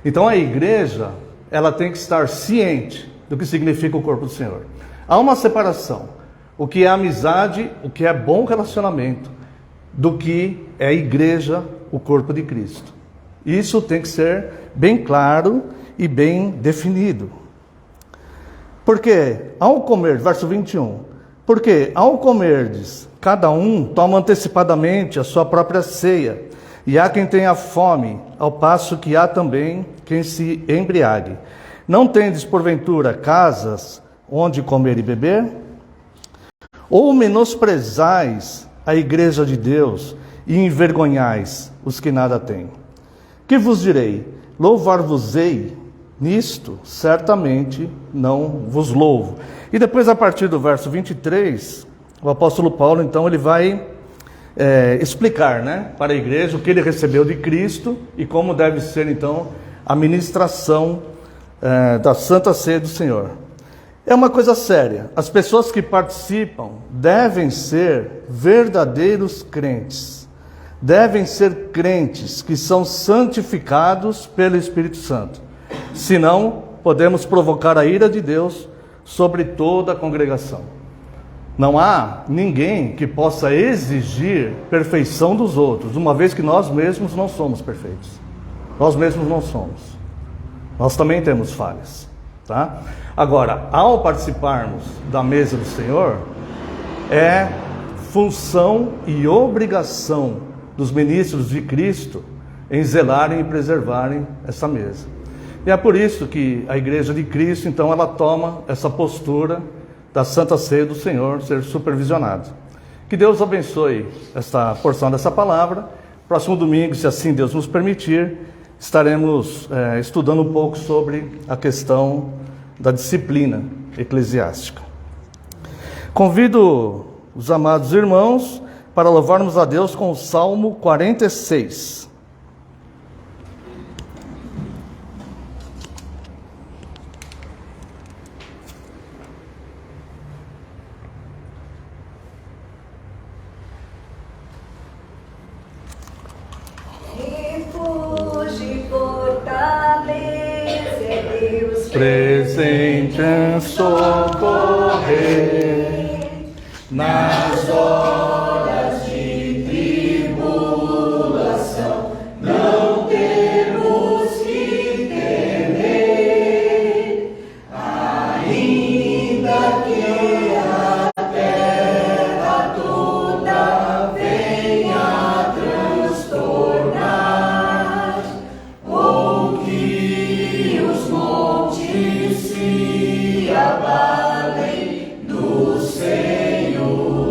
Então a igreja, ela tem que estar ciente do que significa o corpo do Senhor. Há uma separação, o que é amizade, o que é bom relacionamento, do que é a igreja, o corpo de Cristo. Isso tem que ser bem claro e bem definido. Porque ao comer, verso 21, porque ao comerdes, cada um toma antecipadamente a sua própria ceia, e há quem tenha fome, ao passo que há também quem se embriague. Não tendes, porventura, casas onde comer e beber? Ou menosprezais a igreja de Deus e envergonhais os que nada têm? Que vos direi? Louvar-vos-ei nisto? Certamente não vos louvo. E depois, a partir do verso 23, o apóstolo Paulo, então, ele vai explicar, né, para a igreja o que ele recebeu de Cristo e como deve ser, então, a ministração da Santa Ceia do Senhor. É uma coisa séria. As pessoas que participam devem ser verdadeiros crentes. Devem ser crentes que são santificados pelo Espírito Santo. Senão, podemos provocar a ira de Deus sobre toda a congregação. Não há ninguém que possa exigir perfeição dos outros, uma vez que nós mesmos não somos perfeitos. Nós mesmos não somos. Nós também temos falhas, tá? Agora, ao participarmos da mesa do Senhor, é função e obrigação dos ministros de Cristo em zelarem e preservarem essa mesa. E é por isso que a Igreja de Cristo, então, ela toma essa postura da Santa Ceia do Senhor ser supervisionado. Que Deus abençoe esta porção dessa palavra. Próximo domingo, se assim Deus nos permitir, estaremos estudando um pouco sobre a questão da disciplina eclesiástica. Convido os amados irmãos para louvarmos a Deus com o Salmo 46. Presente em socorrer nas horas de tribulação, não temos que temer, ainda que a terra toda venha transtornar, ou que os montes se abalem no Senhor.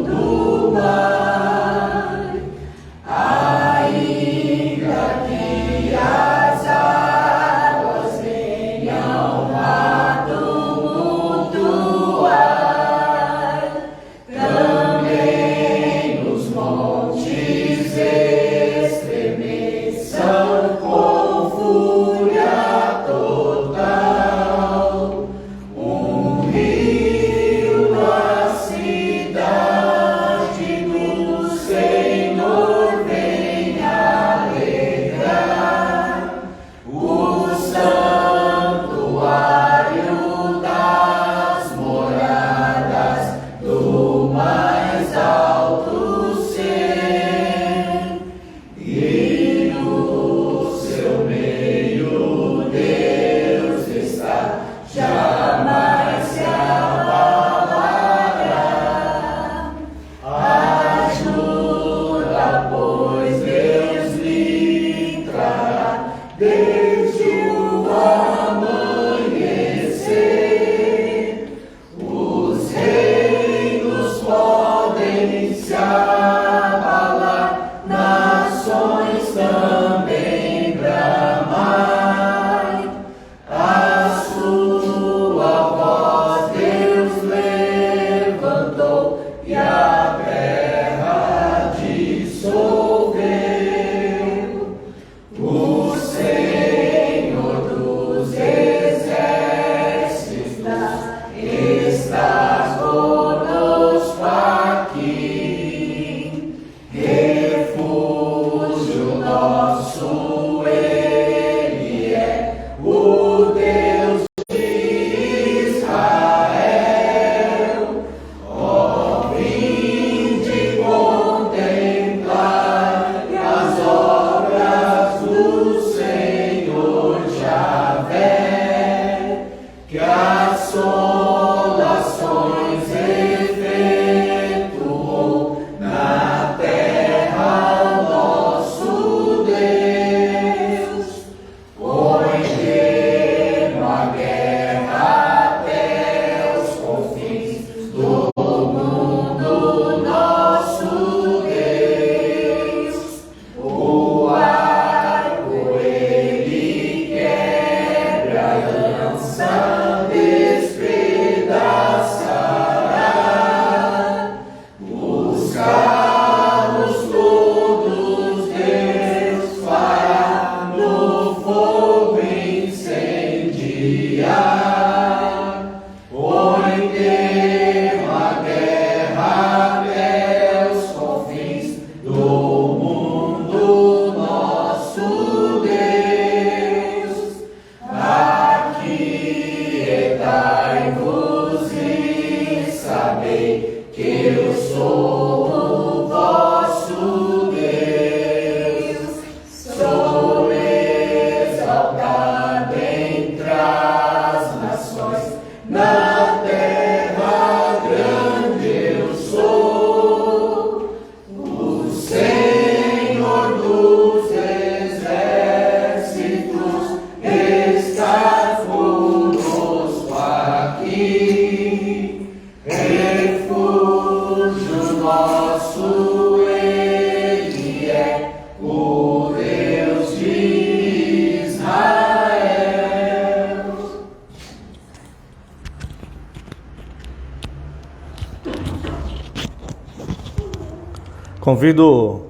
Convido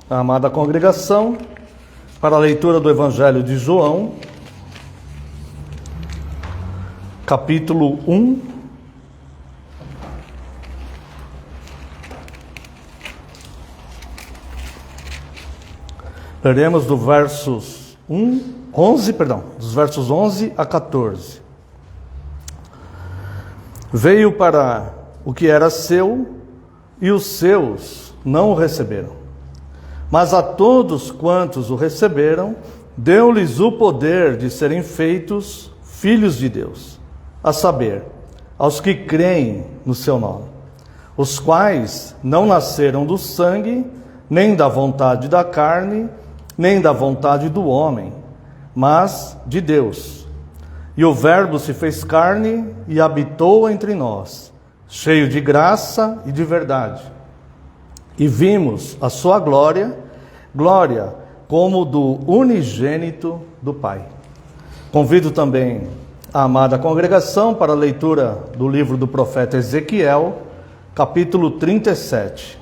a amada congregação para a leitura do Evangelho de João, capítulo 1. Leremos dos versos 11 a 14. Veio para o que era seu, e os seus não o receberam. Mas a todos quantos o receberam, deu-lhes o poder de serem feitos filhos de Deus, a saber, aos que creem no seu nome, os quais não nasceram do sangue, nem da vontade da carne, nem da vontade do homem, mas de Deus. E o Verbo se fez carne e habitou entre nós, cheio de graça e de verdade. E vimos a sua glória, glória como do unigênito do Pai. Convido também a amada congregação para a leitura do livro do profeta Ezequiel, capítulo 37.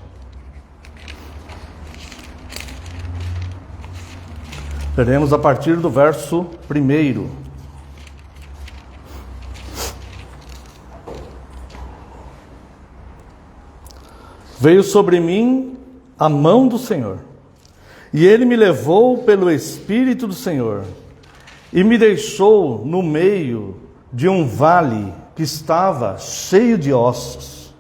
Leremos a partir do verso 1. Veio sobre mim a mão do Senhor, e Ele me levou pelo Espírito do Senhor, e me deixou no meio de um vale que estava cheio de ossos,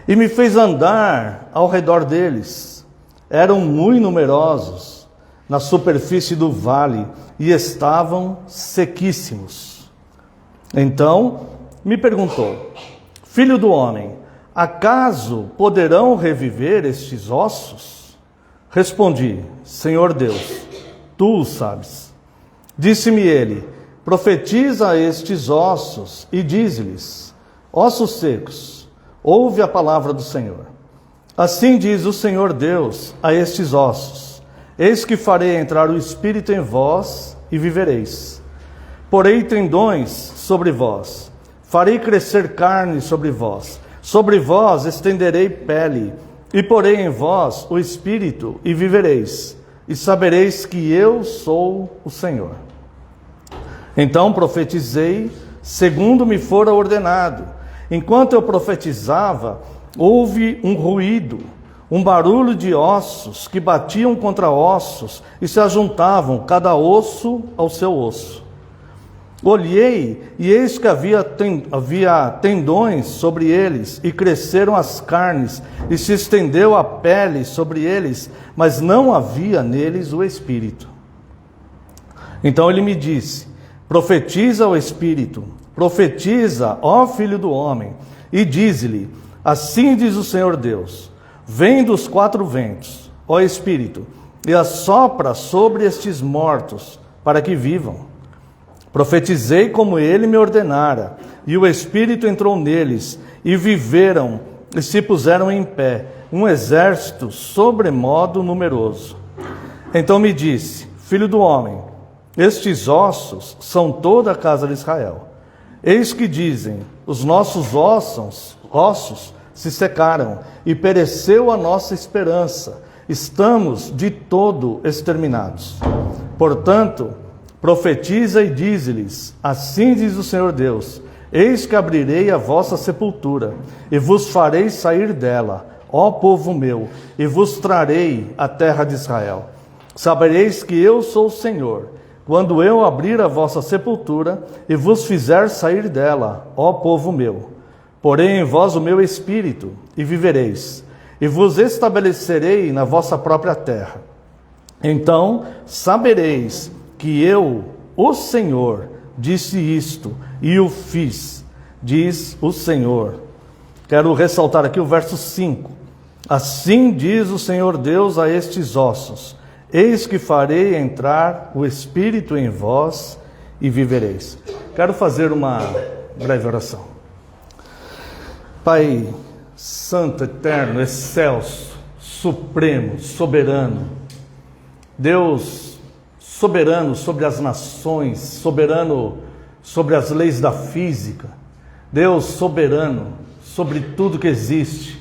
e me fez andar ao redor deles. Eram muito numerosos na superfície do vale, e estavam sequíssimos. Então me perguntou: Filho do homem, acaso poderão reviver estes ossos? Respondi: Senhor Deus, tu o sabes. Disse-me ele: profetiza a estes ossos e dize-lhes: ossos secos, ouve a palavra do Senhor. Assim diz o Senhor Deus a estes ossos: eis que farei entrar o Espírito em vós e vivereis. Porei tendões sobre vós, farei crescer carne sobre vós estenderei pele, e porei em vós o Espírito e vivereis, e sabereis que eu sou o Senhor. Então profetizei, segundo me fora ordenado. Enquanto eu profetizava, houve um ruído, um barulho de ossos que batiam contra ossos e se ajuntavam, cada osso ao seu osso. Olhei, e eis que havia tendões sobre eles, e cresceram as carnes, e se estendeu a pele sobre eles, mas não havia neles o Espírito. Então ele me disse: profetiza o Espírito, profetiza, ó Filho do homem, e dize-lhe: assim diz o Senhor Deus, vem dos quatro ventos, ó Espírito, e assopra sobre estes mortos, para que vivam. Profetizei como ele me ordenara, e o Espírito entrou neles, e viveram, e se puseram em pé, um exército sobremodo numeroso. Então me disse: Filho do homem, estes ossos são toda a casa de Israel. Eis que dizem: os nossos ossos se secaram, e pereceu a nossa esperança, estamos de todo exterminados. Portanto, profetiza e dize-lhes: assim diz o Senhor Deus, eis que abrirei a vossa sepultura, e vos farei sair dela, ó povo meu, e vos trarei a terra de Israel. Sabereis que eu sou o Senhor, quando eu abrir a vossa sepultura, e vos fizer sair dela, ó povo meu. Porém em vós o meu Espírito, e vivereis, e vos estabelecerei na vossa própria terra. Então sabereis que eu, o Senhor, disse isto e o fiz, diz o Senhor. Quero ressaltar aqui o verso 5. Assim diz o Senhor Deus a estes ossos: eis que farei entrar o Espírito em vós e vivereis. Quero fazer uma breve oração. Pai Santo, Eterno, Excelso, Supremo, Soberano, Deus soberano sobre as nações, soberano sobre as leis da física, Deus soberano sobre tudo que existe,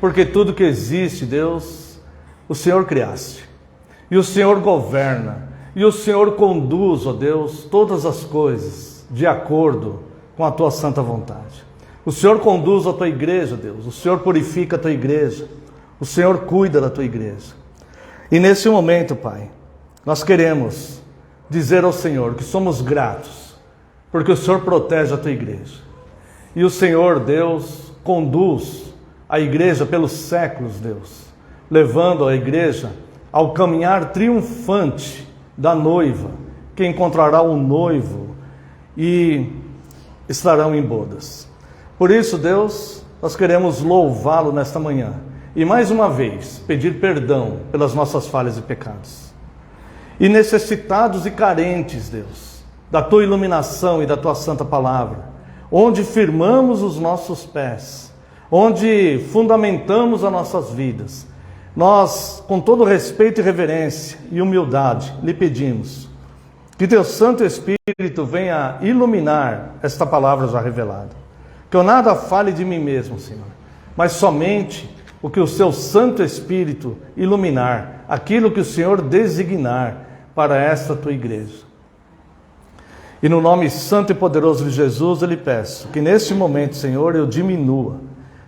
porque tudo que existe, Deus, o Senhor criaste, e o Senhor governa, e o Senhor conduz, ó Deus, todas as coisas de acordo com a tua santa vontade. O Senhor conduz a tua igreja, Deus, o Senhor purifica a tua igreja, o Senhor cuida da tua igreja. E nesse momento, Pai, nós queremos dizer ao Senhor que somos gratos, porque o Senhor protege a tua igreja. E o Senhor, Deus, conduz a igreja pelos séculos, Deus, levando a igreja ao caminhar triunfante da noiva, que encontrará o noivo e estarão em bodas. Por isso, Deus, nós queremos louvá-lo nesta manhã e mais uma vez pedir perdão pelas nossas falhas e pecados. E necessitados e carentes, Deus, da tua iluminação e da tua santa palavra, onde firmamos os nossos pés, onde fundamentamos as nossas vidas, nós, com todo respeito e reverência e humildade, lhe pedimos que teu Santo Espírito venha iluminar esta palavra já revelada. Que eu nada fale de mim mesmo, Senhor, mas somente o que o seu Santo Espírito iluminar, aquilo que o Senhor designar para esta tua igreja. E no nome santo e poderoso de Jesus eu lhe peço que neste momento, Senhor, eu diminua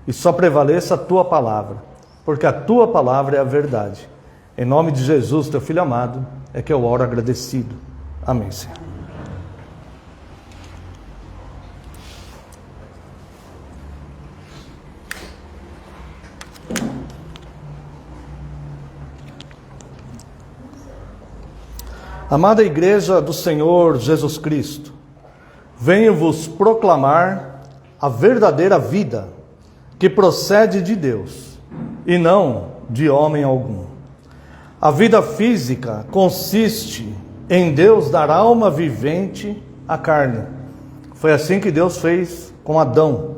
e só prevaleça a tua palavra, porque a tua palavra é a verdade. Em nome de Jesus, teu Filho amado, é que eu oro agradecido. Amém, Senhor. Amada Igreja do Senhor Jesus Cristo, venho-vos proclamar a verdadeira vida que procede de Deus e não de homem algum. A vida física consiste em Deus dar alma vivente à carne. Foi assim que Deus fez com Adão.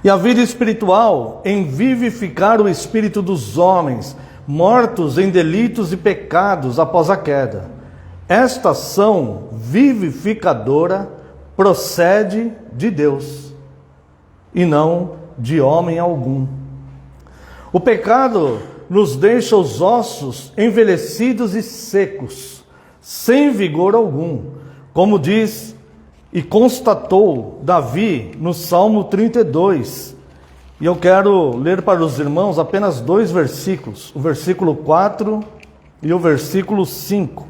E a vida espiritual em vivificar o espírito dos homens, mortos em delitos e pecados após a queda. Esta ação vivificadora procede de Deus e não de homem algum. O pecado nos deixa os ossos envelhecidos e secos, sem vigor algum, como diz e constatou Davi no Salmo 32. E eu quero ler para os irmãos apenas 2 versículos, o versículo 4 e o versículo 5.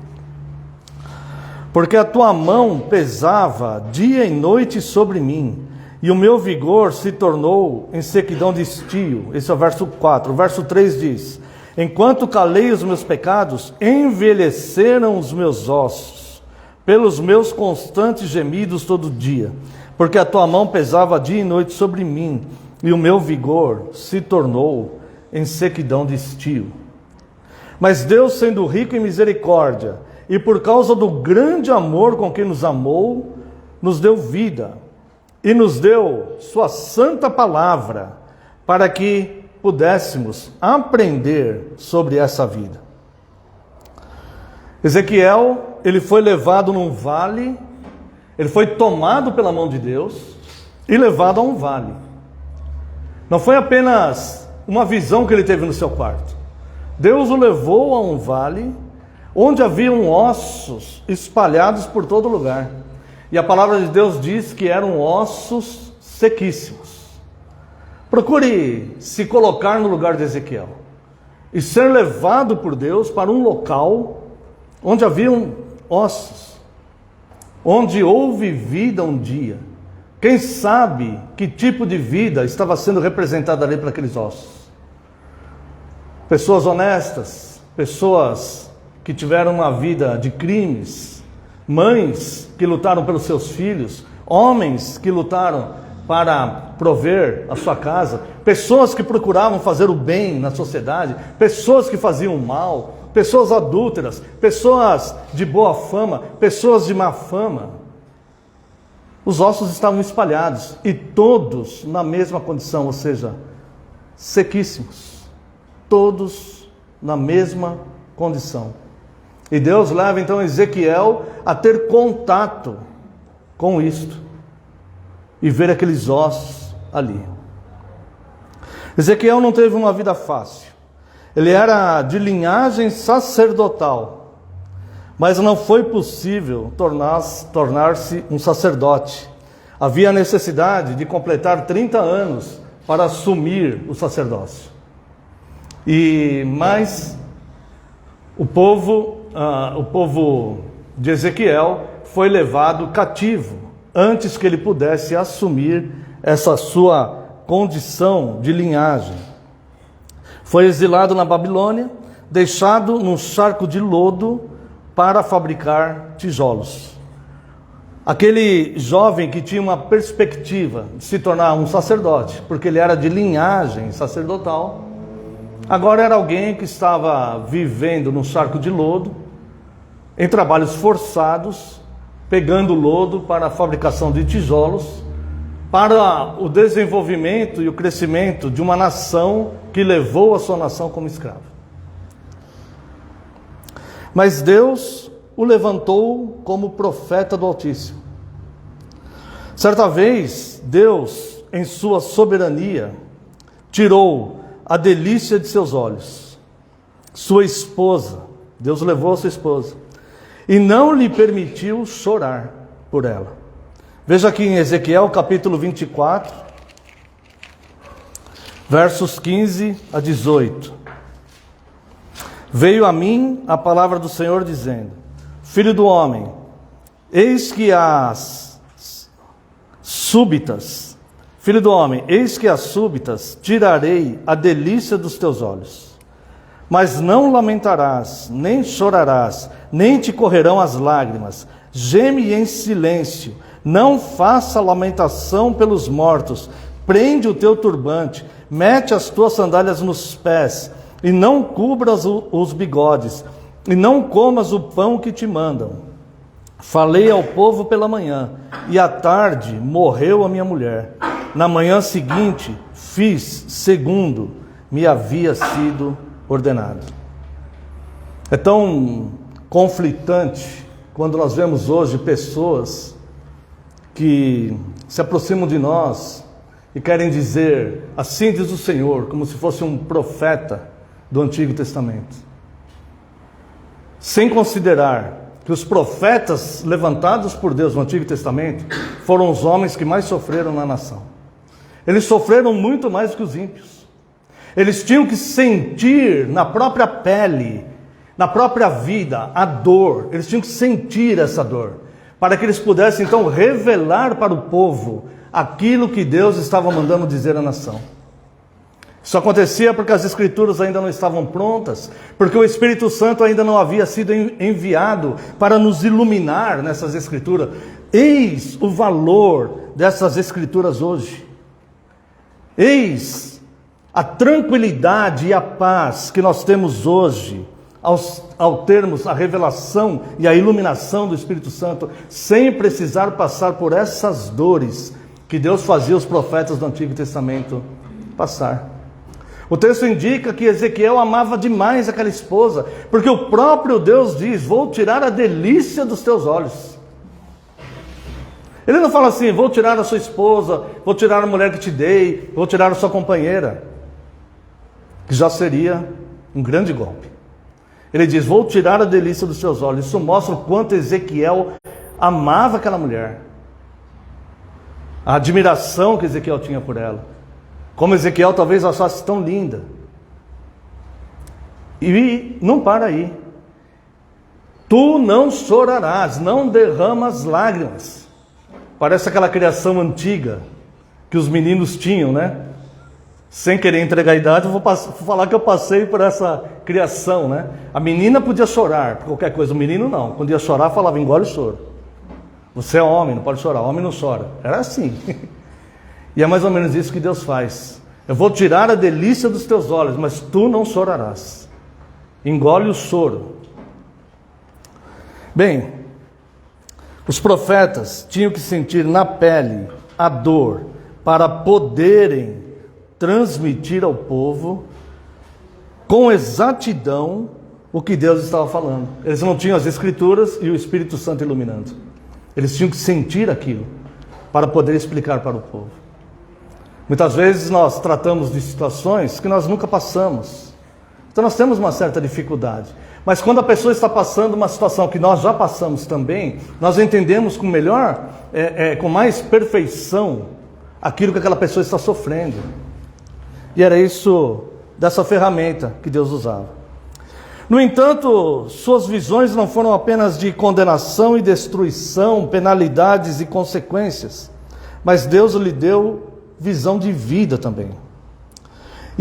Porque a tua mão pesava dia e noite sobre mim, e o meu vigor se tornou em sequidão de estio. Esse é o verso 4. O verso 3 diz: enquanto calei os meus pecados, envelheceram os meus ossos, pelos meus constantes gemidos todo dia. Porque a tua mão pesava dia e noite sobre mim, e o meu vigor se tornou em sequidão de estio. Mas Deus, sendo rico em misericórdia, e por causa do grande amor com que nos amou, nos deu vida, e nos deu sua santa palavra, para que pudéssemos aprender sobre essa vida. Ezequiel, ele foi levado num vale, ele foi tomado pela mão de Deus e levado a um vale. Não foi apenas uma visão que ele teve no seu quarto. Deus o levou a um vale onde haviam ossos espalhados por todo lugar. E a palavra de Deus diz que eram ossos sequíssimos. Procure se colocar no lugar de Ezequiel e ser levado por Deus para um local onde haviam ossos, onde houve vida um dia. Quem sabe que tipo de vida estava sendo representada ali para aqueles ossos? Pessoas honestas, pessoas que tiveram uma vida de crimes, mães que lutaram pelos seus filhos, homens que lutaram para prover a sua casa, pessoas que procuravam fazer o bem na sociedade, pessoas que faziam o mal, pessoas adúlteras, pessoas de boa fama, pessoas de má fama. Os ossos estavam espalhados e todos na mesma condição, ou seja, sequíssimos. Todos na mesma condição. E Deus leva então Ezequiel a ter contato com isto e ver aqueles ossos ali. Ezequiel não teve uma vida fácil. Ele era de linhagem sacerdotal, mas não foi possível tornar-se um sacerdote. Havia a necessidade de completar 30 anos para assumir o sacerdócio. Mas o povo de Ezequiel foi levado cativo antes que ele pudesse assumir essa sua condição de linhagem. Foi exilado na Babilônia, deixado num charco de lodo para fabricar tijolos. Aquele jovem que tinha uma perspectiva de se tornar um sacerdote, porque ele era de linhagem sacerdotal, agora era alguém que estava vivendo num charco de lodo, em trabalhos forçados, pegando lodo para a fabricação de tijolos, para o desenvolvimento e o crescimento de uma nação que levou a sua nação como escravo. Mas Deus o levantou como profeta do Altíssimo. Certa vez, Deus, em sua soberania, tirou a delícia de seus olhos, sua esposa. Deus levou a sua esposa e não lhe permitiu chorar por ela. Veja aqui em Ezequiel capítulo 24, versos 15 a 18. Veio a mim a palavra do Senhor dizendo: Filho do homem, eis que as súbitas tirarei a delícia dos teus olhos. Mas não lamentarás, nem chorarás, nem te correrão as lágrimas. Geme em silêncio, não faça lamentação pelos mortos. Prende o teu turbante, mete as tuas sandálias nos pés, e não cubras os bigodes, e não comas o pão que te mandam. Falei ao povo pela manhã, e à tarde morreu a minha mulher. Na manhã seguinte fiz segundo me havia sido ordenado. É tão conflitante quando nós vemos hoje pessoas que se aproximam de nós e querem dizer, assim diz o Senhor, como se fosse um profeta do Antigo Testamento, sem considerar que os profetas levantados por Deus no Antigo Testamento foram os homens que mais sofreram na nação. Eles sofreram muito mais do que os ímpios. Eles tinham que sentir na própria pele, na própria vida, a dor. Eles tinham que sentir essa dor, para que eles pudessem então revelar para o povo aquilo que Deus estava mandando dizer à nação. Isso acontecia porque as Escrituras ainda não estavam prontas, porque o Espírito Santo ainda não havia sido enviado para nos iluminar nessas Escrituras. Eis o valor dessas Escrituras hoje. Eis a tranquilidade e a paz que nós temos hoje, ao termos a revelação e a iluminação do Espírito Santo, sem precisar passar por essas dores que Deus fazia os profetas do Antigo Testamento passar. O texto indica que Ezequiel amava demais aquela esposa, porque o próprio Deus diz: vou tirar a delícia dos teus olhos. Ele não fala assim: vou tirar a sua esposa, vou tirar a mulher que te dei, vou tirar a sua companheira, que já seria um grande golpe. Ele diz: vou tirar a delícia dos teus olhos. Isso mostra o quanto Ezequiel amava aquela mulher, a admiração que Ezequiel tinha por ela, como Ezequiel talvez achasse tão linda. E não para aí. Tu não chorarás, não derramas lágrimas. Parece aquela criação antiga que os meninos tinham, né? Sem querer entregar a idade, eu vou falar que eu passei por essa criação, né? A menina podia chorar por qualquer coisa, o menino não. Quando ia chorar, falava: engole o choro. Você é homem, não pode chorar. Homem não chora. Era assim. E é mais ou menos isso que Deus faz. Eu vou tirar a delícia dos teus olhos, mas tu não chorarás. Engole o choro. Bem, os profetas tinham que sentir na pele a dor para poderem transmitir ao povo com exatidão o que Deus estava falando. Eles não tinham as Escrituras e o Espírito Santo iluminando. Eles tinham que sentir aquilo para poder explicar para o povo. Muitas vezes nós tratamos de situações que nós nunca passamos. Então nós temos uma certa dificuldade. Mas quando a pessoa está passando uma situação que nós já passamos também, nós entendemos com melhor, com mais perfeição, aquilo que aquela pessoa está sofrendo. E era isso, dessa ferramenta que Deus usava. No entanto, suas visões não foram apenas de condenação e destruição, penalidades e consequências, mas Deus lhe deu visão de vida também.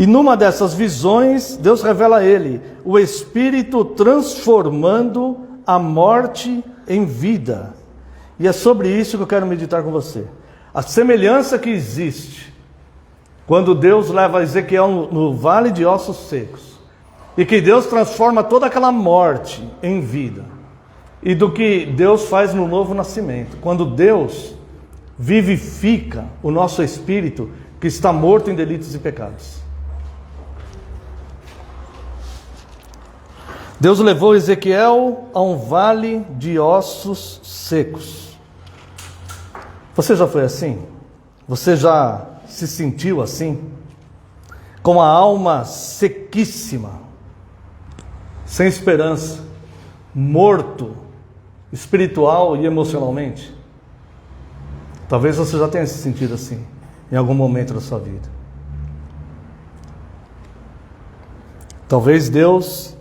E numa dessas visões, Deus revela a ele o Espírito transformando a morte em vida. E é sobre isso que eu quero meditar com você. A semelhança que existe quando Deus leva Ezequiel no vale de ossos secos, e que Deus transforma toda aquela morte em vida, e do que Deus faz no novo nascimento, quando Deus vivifica o nosso espírito que está morto em delitos e pecados. Deus levou Ezequiel a um vale de ossos secos. Você já foi assim? Você já se sentiu assim? Com a alma sequíssima, sem esperança, morto, espiritual e emocionalmente? Talvez você já tenha se sentido assim, em algum momento da sua vida. Talvez Deus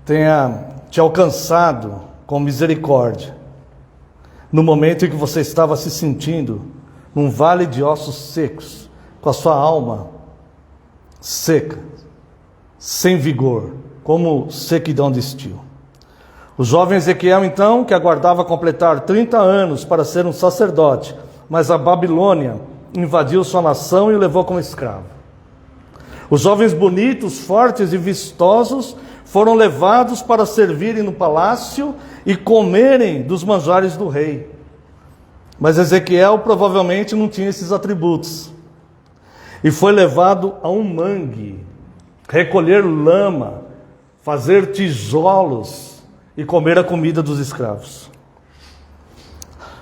tenha te alcançado com misericórdia, no momento em que você estava se sentindo num vale de ossos secos, com a sua alma seca, sem vigor, como sequidão de estio. O jovem Ezequiel, então, que aguardava completar 30 anos para ser um sacerdote, mas a Babilônia invadiu sua nação e o levou como escravo. Os jovens bonitos, fortes e vistosos foram levados para servirem no palácio e comerem dos manjares do rei. Mas Ezequiel provavelmente não tinha esses atributos. E foi levado a um mangue, recolher lama, fazer tijolos e comer a comida dos escravos.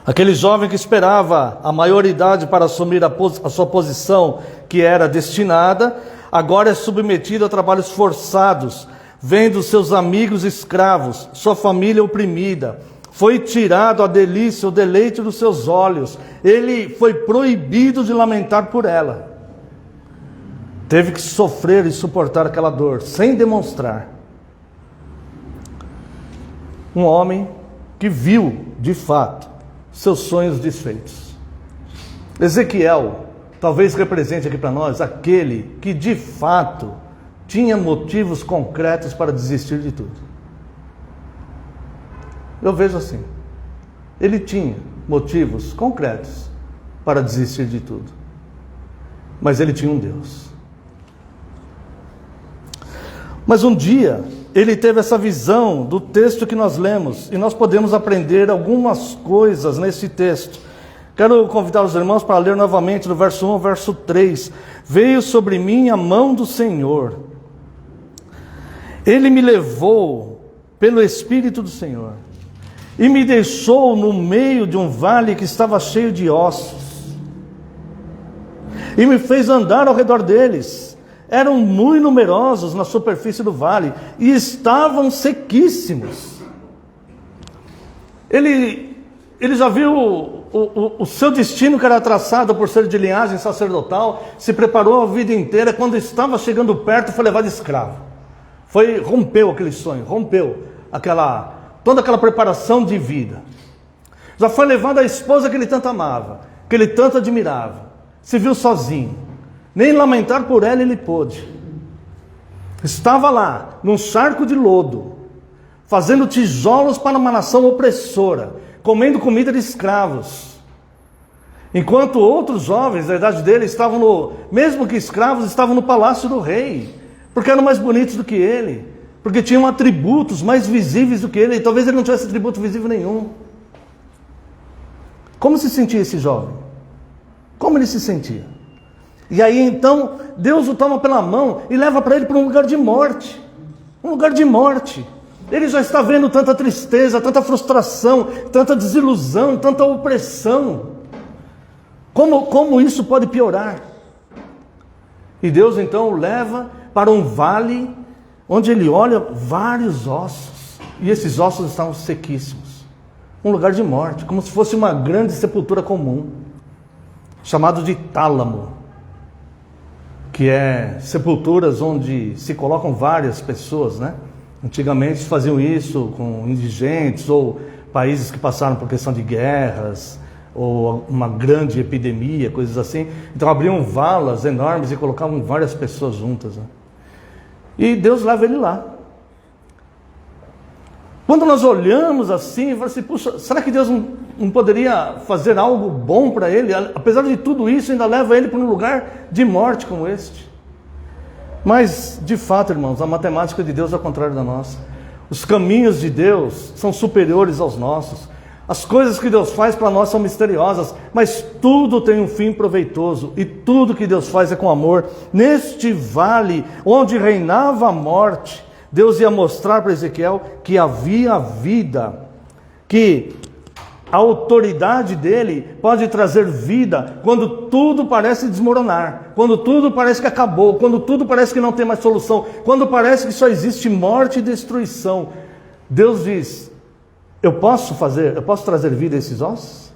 Aquele jovem que esperava a maioridade para assumir a sua posição que era destinada, agora é submetido a trabalhos forçados, vendo seus amigos escravos, sua família oprimida. Foi tirado a delícia, o deleite dos seus olhos. Ele foi proibido de lamentar por ela. Teve que sofrer e suportar aquela dor, sem demonstrar. Um homem que viu, de fato, seus sonhos desfeitos. Ezequiel talvez represente aqui para nós aquele que, de fato, tinha motivos concretos para desistir de tudo. Eu vejo assim. Ele tinha motivos concretos para desistir de tudo. Mas ele tinha um Deus. Mas um dia, ele teve essa visão do texto que nós lemos, e nós podemos aprender algumas coisas nesse texto. Quero convidar os irmãos para ler novamente do verso 1 ao verso 3. Veio sobre mim a mão do Senhor. Ele me levou pelo Espírito do Senhor e me deixou no meio de um vale que estava cheio de ossos. E me fez andar ao redor deles. Eram muito numerosos na superfície do vale e estavam sequíssimos. Ele já viu o seu destino que era traçado por ser de linhagem sacerdotal, se preparou a vida inteira, quando estava chegando perto foi levado escravo. Rompeu aquele sonho, rompeu toda aquela preparação de vida. Já foi levado a esposa que ele tanto amava, que ele tanto admirava. Se viu sozinho, nem lamentar por ela ele pôde. Estava lá, num charco de lodo, fazendo tijolos para uma nação opressora, comendo comida de escravos. Enquanto outros jovens da idade dele estavam mesmo que escravos, estavam no palácio do rei, porque eram mais bonitos do que ele, porque tinham atributos mais visíveis do que ele, e talvez ele não tivesse atributo visível nenhum. Como se sentia esse jovem? Como ele se sentia? E aí então, Deus o toma pela mão e leva para ele para um lugar de morte. Um lugar de morte. Ele já está vendo tanta tristeza, tanta frustração, tanta desilusão, tanta opressão. Como isso pode piorar? E Deus então o leva para um vale onde ele olha vários ossos, e esses ossos estavam sequíssimos. Um lugar de morte, como se fosse uma grande sepultura comum, chamado de tálamo, que é sepulturas onde se colocam várias pessoas, né? Antigamente faziam isso com indigentes ou países que passaram por questão de guerras ou uma grande epidemia, coisas assim. Então abriam valas enormes e colocavam várias pessoas juntas, né? E Deus leva ele lá. Quando nós olhamos assim, falamos assim, puxa, será que Deus não poderia fazer algo bom para ele? Apesar de tudo isso, ainda leva ele para um lugar de morte como este. Mas, de fato, irmãos, a matemática de Deus é ao contrário da nossa. Os caminhos de Deus são superiores aos nossos. As coisas que Deus faz para nós são misteriosas, mas tudo tem um fim proveitoso, e tudo que Deus faz é com amor. Neste vale, onde reinava a morte, Deus ia mostrar para Ezequiel que havia vida, que a autoridade dele pode trazer vida quando tudo parece desmoronar, quando tudo parece que acabou, quando tudo parece que não tem mais solução, quando parece que só existe morte e destruição. Deus diz, eu posso trazer vida a esses ossos?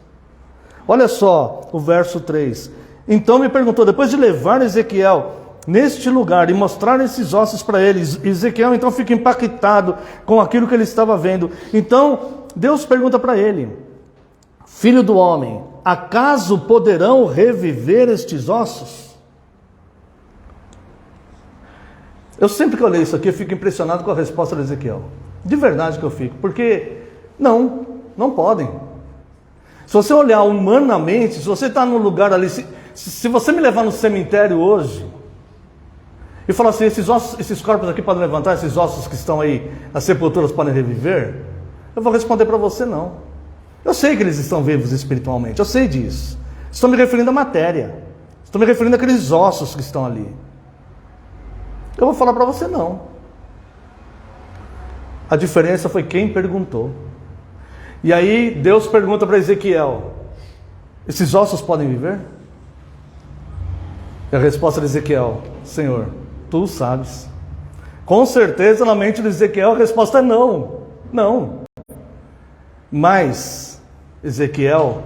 Olha só o verso 3. Então me perguntou, depois de levar Ezequiel neste lugar e mostrar esses ossos para eles, Ezequiel então fica impactado com aquilo que ele estava vendo. Então Deus pergunta para ele, filho do homem, acaso poderão reviver estes ossos? Eu sempre que eu leio isso aqui, eu fico impressionado com a resposta de Ezequiel. De verdade que eu fico, porque não podem. Se você olhar humanamente, se você está num lugar ali, se você me levar no cemitério hoje e falar assim, esses corpos aqui podem levantar, esses ossos que estão aí nas sepulturas podem reviver, eu vou responder para você não. Eu sei que eles estão vivos espiritualmente, eu sei disso. Estou me referindo à matéria, estou me referindo àqueles ossos que estão ali. Eu vou falar para você não. A diferença foi quem perguntou. E aí Deus pergunta para Ezequiel, esses ossos podem viver? E a resposta de Ezequiel, Senhor, tu sabes. Com certeza na mente de Ezequiel a resposta é não. Mas Ezequiel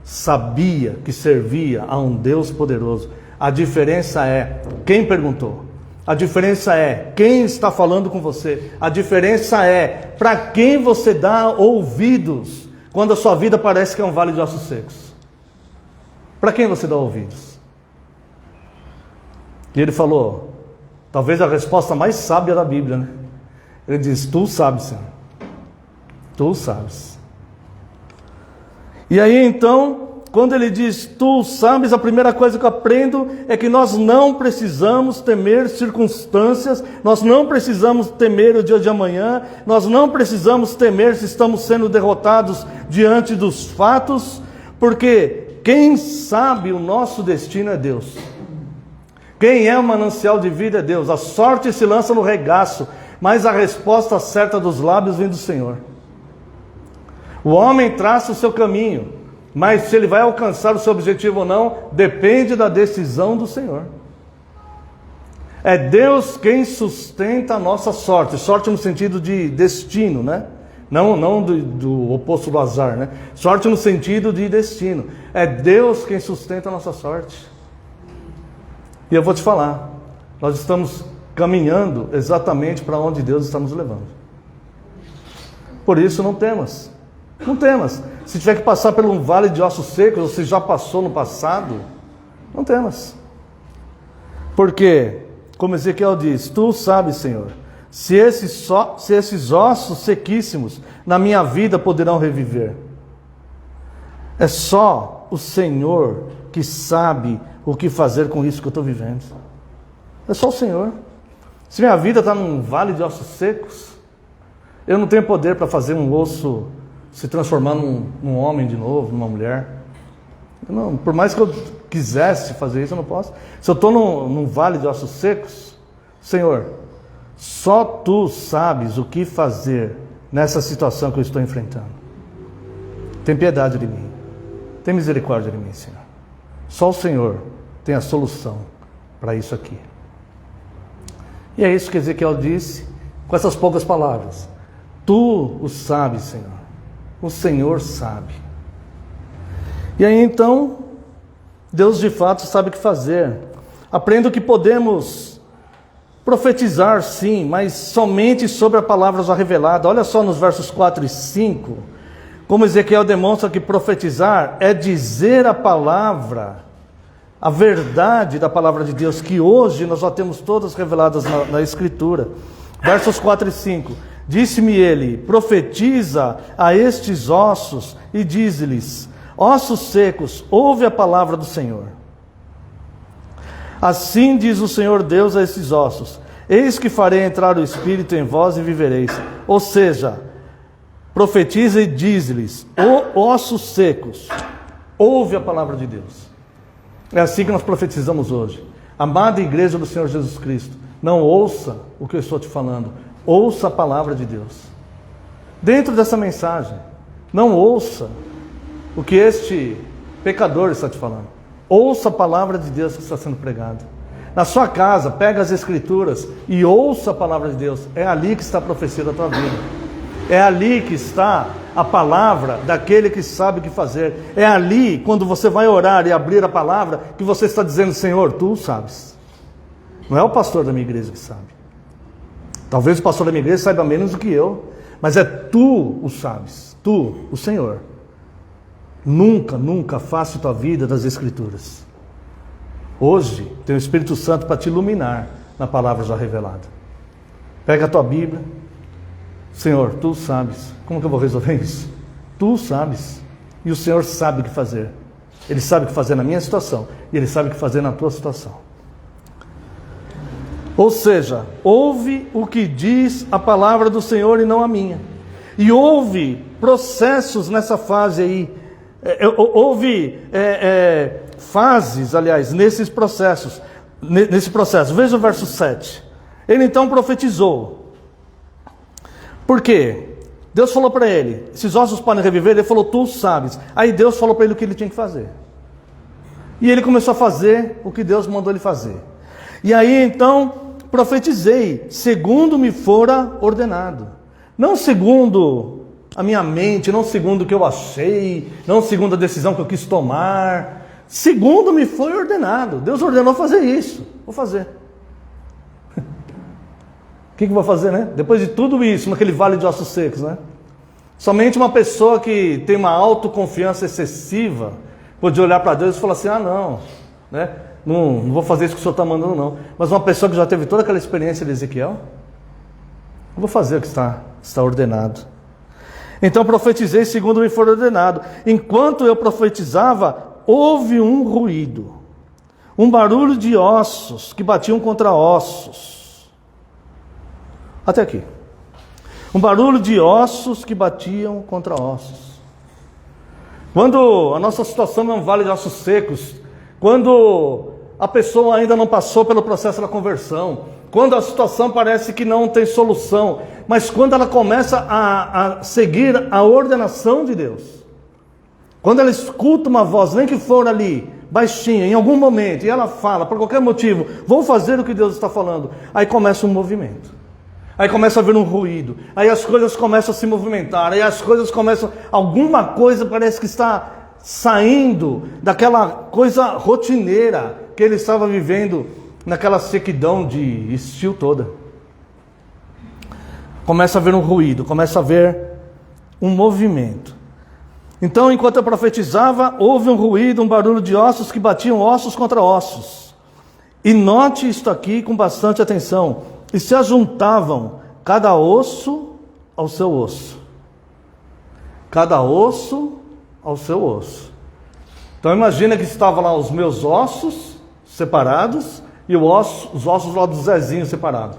sabia que servia a um Deus poderoso. A diferença é quem perguntou. A diferença é quem está falando com você. A diferença é para quem você dá ouvidos quando a sua vida parece que é um vale de ossos secos. Para quem você dá ouvidos? E ele falou, talvez a resposta mais sábia da Bíblia, né? Ele diz, tu sabes, Senhor. Tu sabes. E aí então, quando ele diz, tu sabes, a primeira coisa que eu aprendo é que nós não precisamos temer circunstâncias, nós não precisamos temer o dia de amanhã, nós não precisamos temer se estamos sendo derrotados diante dos fatos, porque quem sabe o nosso destino é Deus. Quem é o manancial de vida é Deus. A sorte se lança no regaço, mas a resposta certa dos lábios vem do Senhor. O homem traça o seu caminho, mas se ele vai alcançar o seu objetivo ou não, depende da decisão do Senhor. É Deus quem sustenta a nossa sorte. Sorte no sentido de destino, né? Não do oposto do azar, né? Sorte no sentido de destino. É Deus quem sustenta a nossa sorte. E eu vou te falar, nós estamos caminhando exatamente para onde Deus está nos levando. Por isso não temas. Não temas. Se tiver que passar por um vale de ossos secos, ou se já passou no passado, não temas. Porque, como Ezequiel diz, tu sabes, Senhor, se esses ossos sequíssimos na minha vida poderão reviver. É só o Senhor que sabe o que fazer com isso que eu estou vivendo. É só o Senhor. Se minha vida está num vale de ossos secos, eu não tenho poder para fazer um osso se transformar num homem de novo, numa mulher. Não, por mais que eu quisesse fazer isso, eu não posso. Se eu estou num vale de ossos secos, Senhor, só Tu sabes o que fazer nessa situação que eu estou enfrentando. Tem piedade de mim. Tem misericórdia de mim, Senhor. Só o Senhor tem a solução para isso aqui. E é isso que Ezequiel disse. com essas poucas palavras: Tu o sabes, Senhor. O Senhor sabe. E aí então, Deus de fato sabe o que fazer. Aprendo que podemos profetizar sim, mas somente sobre a palavra já revelada. Olha só nos versos 4 e 5, como Ezequiel demonstra que profetizar é dizer a palavra, a verdade da palavra de Deus, que hoje nós já temos todas reveladas na Escritura. Versos 4 e 5. Disse-me ele: profetiza a estes ossos e dize-lhes: ossos secos, ouve a palavra do Senhor. Assim diz o Senhor Deus a esses ossos: eis que farei entrar o Espírito em vós e vivereis. Ou seja, profetiza e diz-lhes: ossos secos, ouve a palavra de Deus. É assim que nós profetizamos hoje. Amada igreja do Senhor Jesus Cristo, não ouça o que eu estou te falando, ouça a palavra de Deus. Dentro dessa mensagem, não ouça o que este pecador está te falando. Ouça a palavra de Deus que está sendo pregada. Na sua casa, pega as Escrituras e ouça a palavra de Deus. É ali que está a profecia da tua vida. É ali que está a palavra daquele que sabe o que fazer. É ali, quando você vai orar e abrir a palavra, que você está dizendo: Senhor, Tu sabes. Não é o pastor da minha igreja que sabe. Talvez o pastor da minha igreja saiba menos do que eu, mas é Tu o sabes. Tu, o Senhor. Nunca, nunca afaste tua vida das Escrituras. Hoje tem o Espírito Santo para te iluminar na palavra já revelada. Pega a tua Bíblia. Senhor, Tu sabes. Como que eu vou resolver isso? Tu sabes. E o Senhor sabe o que fazer. Ele sabe o que fazer na minha situação e Ele sabe o que fazer na tua situação. Ou seja, ouve o que diz a palavra do Senhor e não a minha. E houve processos nessa fase aí. Houve fases, aliás, nesse processo. Veja o verso 7. Ele então profetizou. Por quê? Deus falou para ele: esses ossos podem reviver. Ele falou: Tu sabes. Aí Deus falou para ele o que ele tinha que fazer. E ele começou a fazer o que Deus mandou ele fazer. E aí então profetizei, segundo me fora ordenado. Não segundo a minha mente, não segundo o que eu achei, não segundo a decisão que eu quis tomar. Segundo me foi ordenado. Deus ordenou fazer isso. Vou fazer. O que eu vou fazer, né? Depois de tudo isso, naquele vale de ossos secos, né? Somente uma pessoa que tem uma autoconfiança excessiva pode olhar para Deus e falar assim: ah, não, né? Não vou fazer isso que o Senhor está mandando, não. Mas uma pessoa que já teve toda aquela experiência de Ezequiel, eu vou fazer o que está ordenado. Então profetizei segundo me for ordenado. Enquanto eu profetizava, houve um ruído, um barulho de ossos que batiam contra ossos. Até aqui. Um barulho de ossos que batiam contra ossos. Quando a nossa situação é um vale de ossos secos, quando a pessoa ainda não passou pelo processo da conversão, quando a situação parece que não tem solução, mas quando ela começa a seguir a ordenação de Deus, quando ela escuta uma voz, nem que for ali, baixinha, em algum momento, e ela fala, por qualquer motivo: vou fazer o que Deus está falando, aí começa um movimento, aí começa a haver um ruído, aí as coisas começam a se movimentar, aí as coisas começam, alguma coisa parece que está saindo daquela coisa rotineira que ele estava vivendo naquela sequidão de estio toda. Começa a haver um ruído, começa a haver um movimento. Então, enquanto eu profetizava, houve um ruído, um barulho de ossos que batiam ossos contra ossos. E note isto aqui com bastante atenção: e se ajuntavam cada osso ao seu osso. Cada osso ao seu osso. Então imagina que estavam lá os meus ossos separados e os ossos lá do Zezinho separados.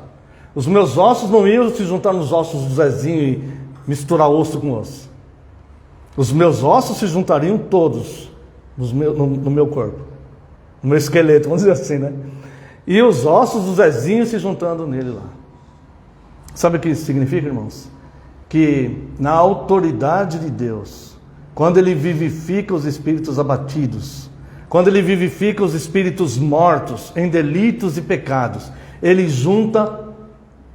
Os meus ossos não iam se juntar nos ossos do Zezinho e misturar osso com osso. Os meus ossos se juntariam todos no meu corpo, no meu esqueleto, vamos dizer assim, né? E os ossos do Zezinho se juntando nele lá. Sabe o que isso significa, irmãos? Que na autoridade de Deus, quando Ele vivifica os espíritos abatidos, quando Ele vivifica os espíritos mortos em delitos e pecados, Ele junta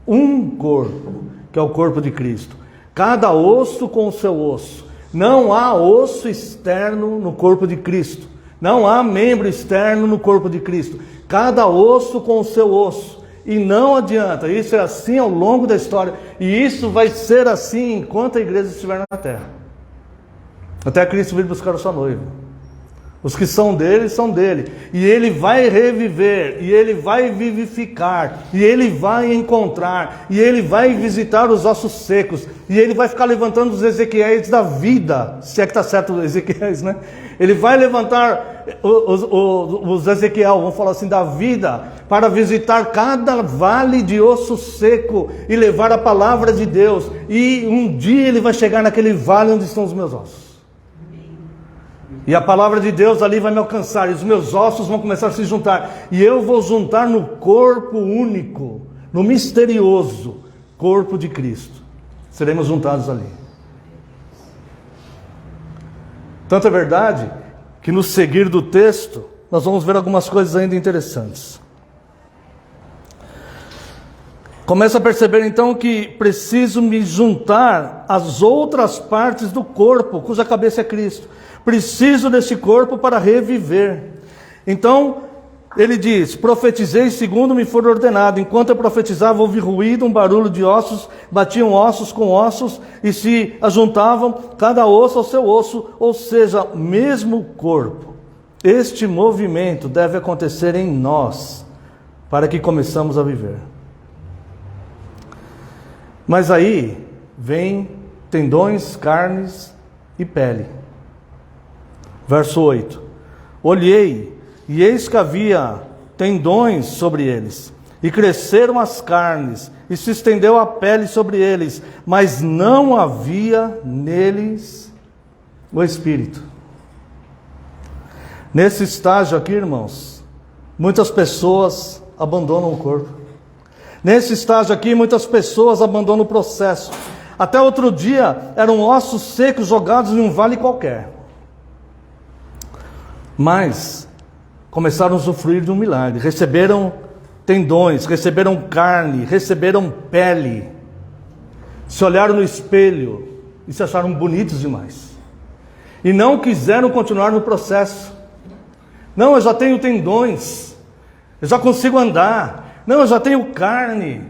um corpo, que é o corpo de Cristo. Cada osso com o seu osso. Não há osso externo no corpo de Cristo. Não há membro externo no corpo de Cristo. Cada osso com o seu osso. E não adianta, isso é assim ao longo da história. E isso vai ser assim enquanto a igreja estiver na terra. Até Cristo vir buscar a sua noiva. Os que são dele. E ele vai reviver, e ele vai vivificar, e ele vai encontrar, e ele vai visitar os ossos secos, e ele vai ficar levantando os Ezequiéis da vida, se é que está certo os Ezequiéis, né? Ele vai levantar os Ezequiel, vamos falar assim, da vida, para visitar cada vale de osso seco, e levar a palavra de Deus, e um dia ele vai chegar naquele vale onde estão os meus ossos. E a palavra de Deus ali vai me alcançar, e os meus ossos vão começar a se juntar, e eu vou juntar no corpo único, no misterioso corpo de Cristo. Seremos juntados ali. Tanto é verdade que no seguir do texto, nós vamos ver algumas coisas ainda interessantes. Começa a perceber então que preciso me juntar às outras partes do corpo, cuja cabeça é Cristo. Preciso desse corpo para reviver. Então, ele diz, profetizei segundo me for ordenado. Enquanto eu profetizava, houve ruído, um barulho de ossos, batiam ossos com ossos e se ajuntavam, cada osso ao seu osso, ou seja, mesmo corpo. Este movimento deve acontecer em nós, para que começamos a viver. Mas aí, vem tendões, carnes e pele. Verso 8. Olhei, e eis que havia tendões sobre eles, e cresceram as carnes, e se estendeu a pele sobre eles, mas não havia neles o Espírito. Nesse estágio aqui, irmãos, muitas pessoas abandonam o corpo. Nesse estágio aqui, muitas pessoas abandonam o processo. Até outro dia, eram ossos secos jogados em um vale qualquer. Mas começaram a usufruir de um milagre. Receberam tendões, receberam carne, receberam pele. Se olharam no espelho e se acharam bonitos demais. E não quiseram continuar no processo. Não, eu já tenho tendões. Eu já consigo andar. Não, eu já tenho carne.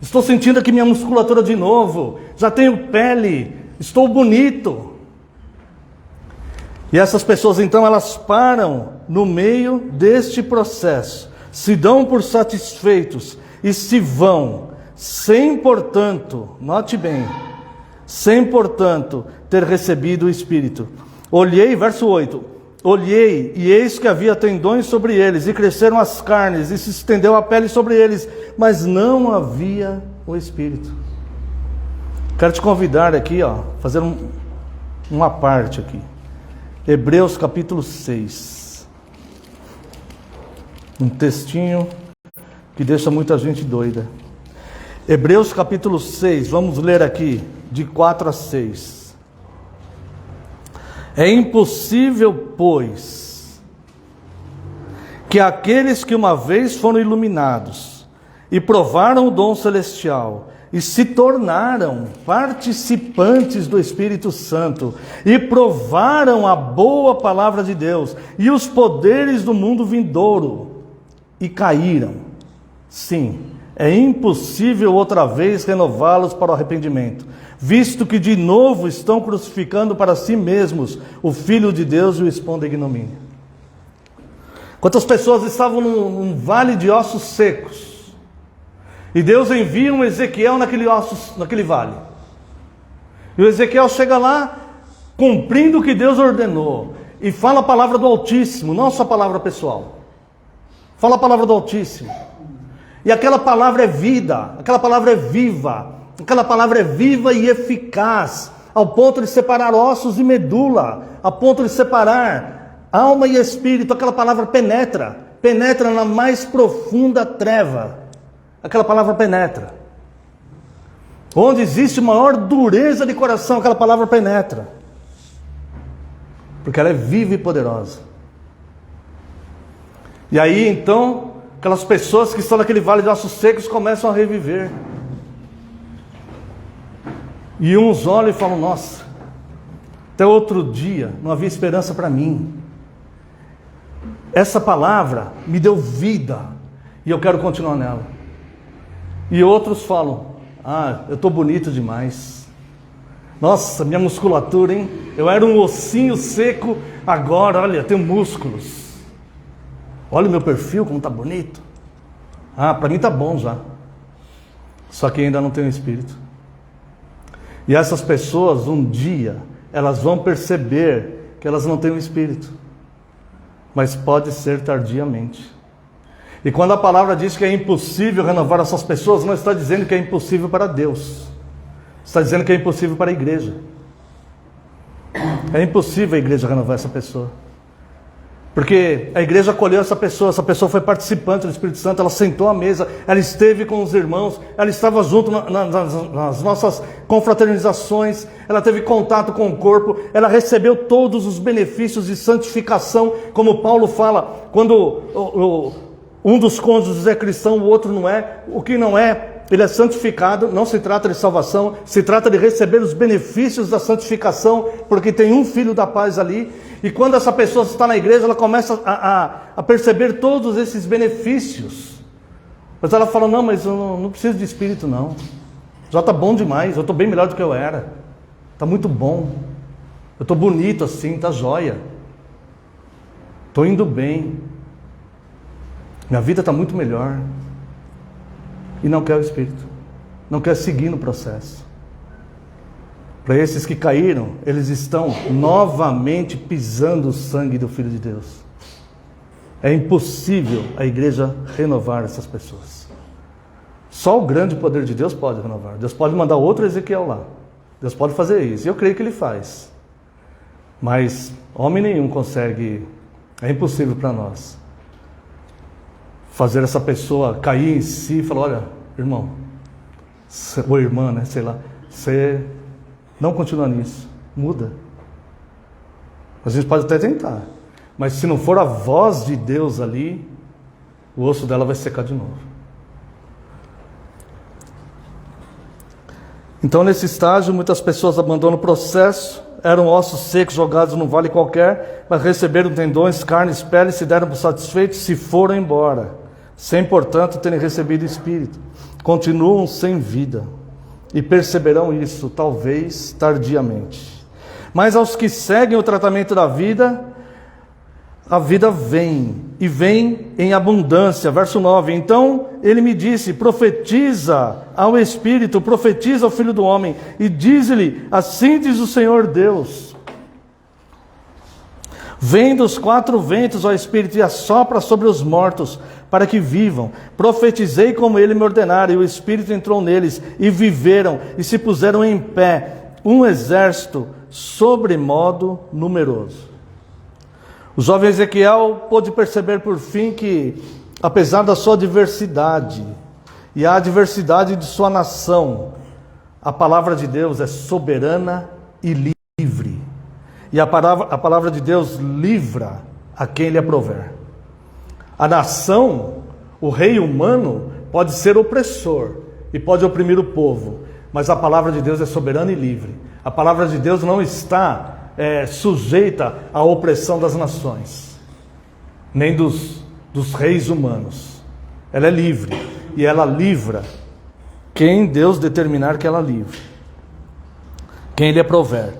Estou sentindo aqui minha musculatura de novo. Já tenho pele. Estou bonito. E essas pessoas então, elas param no meio deste processo, se dão por satisfeitos e se vão, sem portanto, note bem, sem portanto ter recebido o Espírito. Olhei, verso 8, olhei e eis que havia tendões sobre eles e cresceram as carnes e se estendeu a pele sobre eles, mas não havia o Espírito. Quero te convidar aqui, fazer uma parte aqui. Hebreus capítulo 6. Um textinho que deixa muita gente doida. Hebreus capítulo 6, vamos ler aqui, de 4 a 6. É impossível, pois, que aqueles que uma vez foram iluminados e provaram o dom celestial e se tornaram participantes do Espírito Santo, e provaram a boa palavra de Deus, e os poderes do mundo vindouro, e caíram. Sim, é impossível outra vez renová-los para o arrependimento, visto que de novo estão crucificando para si mesmos o Filho de Deus e o expõem à ignomínia. Quantas pessoas estavam num vale de ossos secos, e Deus envia um Ezequiel naquele vale. E o Ezequiel chega lá, cumprindo o que Deus ordenou. E fala a palavra do Altíssimo, não a sua palavra pessoal. Fala a palavra do Altíssimo. E aquela palavra é vida, aquela palavra é viva. Aquela palavra é viva e eficaz, ao ponto de separar ossos e medula, a ponto de separar alma e espírito. Aquela palavra penetra na mais profunda treva. Aquela palavra penetra. Onde existe maior dureza de coração, aquela palavra penetra. Porque ela é viva e poderosa. E aí então, aquelas pessoas que estão naquele vale de ossos secos começam a reviver. E uns olham e falam: nossa, até outro dia não havia esperança para mim. Essa palavra me deu vida e eu quero continuar nela. E outros falam: ah, eu estou bonito demais. Nossa, minha musculatura, hein? Eu era um ossinho seco, agora, olha, tenho músculos. Olha o meu perfil, como está bonito. Ah, para mim está bom já. Só que ainda não tem o Espírito. E essas pessoas, um dia, elas vão perceber que elas não têm o Espírito. Mas pode ser tardiamente. E quando a palavra diz que é impossível renovar essas pessoas, não está dizendo que é impossível para Deus. Está dizendo que é impossível para a igreja. É impossível a igreja renovar essa pessoa. Porque a igreja acolheu essa pessoa foi participante do Espírito Santo, ela sentou à mesa, ela esteve com os irmãos, ela estava junto nas nossas confraternizações, ela teve contato com o corpo, ela recebeu todos os benefícios de santificação, como Paulo fala, quando um dos cônjuges é cristão, o outro não é, o que não é, ele é santificado. Não se trata de salvação, se trata de receber os benefícios da santificação, porque tem um filho da paz ali. E quando essa pessoa está na igreja, ela começa a perceber todos esses benefícios. Mas ela fala: não, mas eu não preciso de Espírito não, já está bom demais, eu estou bem melhor do que eu era, está muito bom, eu estou bonito assim, está jóia, estou indo bem, minha vida está muito melhor. E não quer o Espírito, não quer seguir no processo. Para esses que caíram, eles estão novamente pisando o sangue do Filho de Deus. É impossível a igreja renovar essas pessoas. Só o grande poder de Deus pode renovar. Deus pode mandar outro Ezequiel lá. Deus pode fazer isso, e eu creio que Ele faz. Mas homem nenhum consegue, é impossível para nós fazer essa pessoa cair em si e falar: olha, irmão, ou irmã, né, sei lá, você não continua nisso, muda. A gente pode até tentar, mas se não for a voz de Deus ali, o osso dela vai secar de novo. Então, nesse estágio, muitas pessoas abandonam o processo. Eram ossos secos jogados num vale qualquer, mas receberam tendões, carnes, peles, se deram por satisfeitos, se foram embora, sem, portanto, terem recebido o Espírito. Continuam sem vida, e perceberão isso, talvez, tardiamente. Mas aos que seguem o tratamento da vida, a vida vem, e vem em abundância. Verso 9, então ele me disse: profetiza ao Espírito, profetiza ao Filho do Homem, e diz-lhe: assim diz o Senhor Deus, vem dos quatro ventos, ó Espírito, e assopra sobre os mortos, para que vivam. Profetizei como ele me ordenara, e o Espírito entrou neles, e viveram, e se puseram em pé, um exército sobremodo numeroso. O jovem Ezequiel pôde perceber por fim que, apesar da sua diversidade e a adversidade de sua nação, a palavra de Deus é soberana e livre. E a palavra de Deus livra a quem lhe aprover. A nação, o rei humano, pode ser opressor e pode oprimir o povo, mas a palavra de Deus é soberana e livre. A palavra de Deus não está sujeita à opressão das nações, nem dos reis humanos. Ela é livre, e ela livra quem Deus determinar que ela livre, quem lhe aprover.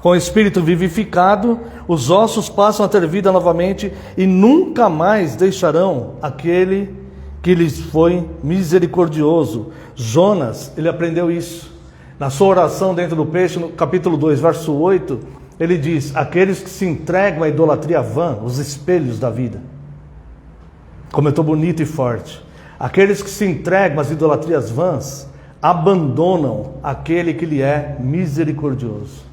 Com o Espírito vivificado, os ossos passam a ter vida novamente, e nunca mais deixarão aquele que lhes foi misericordioso. Jonas, ele aprendeu isso. Na sua oração dentro do peixe, no capítulo 2, verso 8, ele diz: aqueles que se entregam à idolatria vã, os espelhos da vida. Como eu estou bonito e forte. Aqueles que se entregam às idolatrias vãs, abandonam aquele que lhe é misericordioso.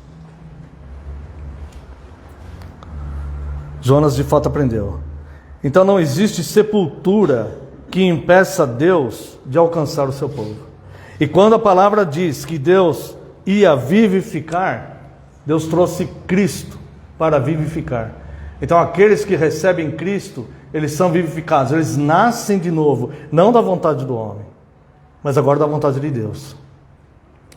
Jonas de fato aprendeu. Então não existe sepultura que impeça Deus de alcançar o seu povo. E quando a palavra diz que Deus ia vivificar, Deus trouxe Cristo para vivificar. Então aqueles que recebem Cristo, eles são vivificados, eles nascem de novo, não da vontade do homem, mas agora da vontade de Deus.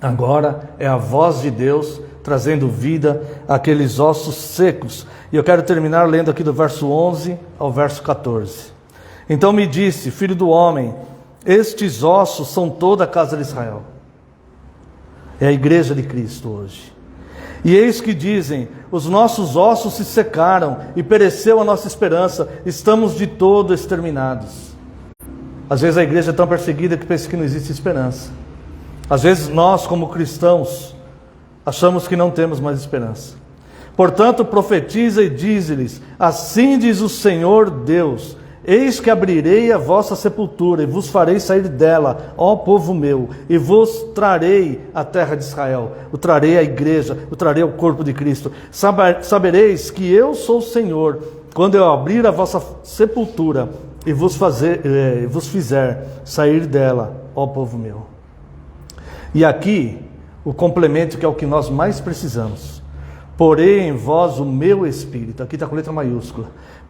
Agora é a voz de Deus trazendo vida àqueles ossos secos. E eu quero terminar lendo aqui do verso 11 ao verso 14. Então me disse, filho do homem, estes ossos são toda a casa de Israel. É a igreja de Cristo hoje. E eis que dizem, os nossos ossos se secaram e pereceu a nossa esperança, estamos de todo exterminados. Às vezes a igreja é tão perseguida que pensa que não existe esperança. Às vezes nós, como cristãos, achamos que não temos mais esperança. Portanto, profetiza e dize-lhes, assim diz o Senhor Deus, eis que abrirei a vossa sepultura e vos farei sair dela, ó povo meu, e vos trarei a terra de Israel, o trarei a igreja, o trarei ao corpo de Cristo. Sabereis que eu sou o Senhor, quando eu abrir a vossa sepultura e vos fizer sair dela, ó povo meu. E aqui, o complemento que é o que nós mais precisamos. Porei em vós o meu espírito, aqui está com letra maiúscula.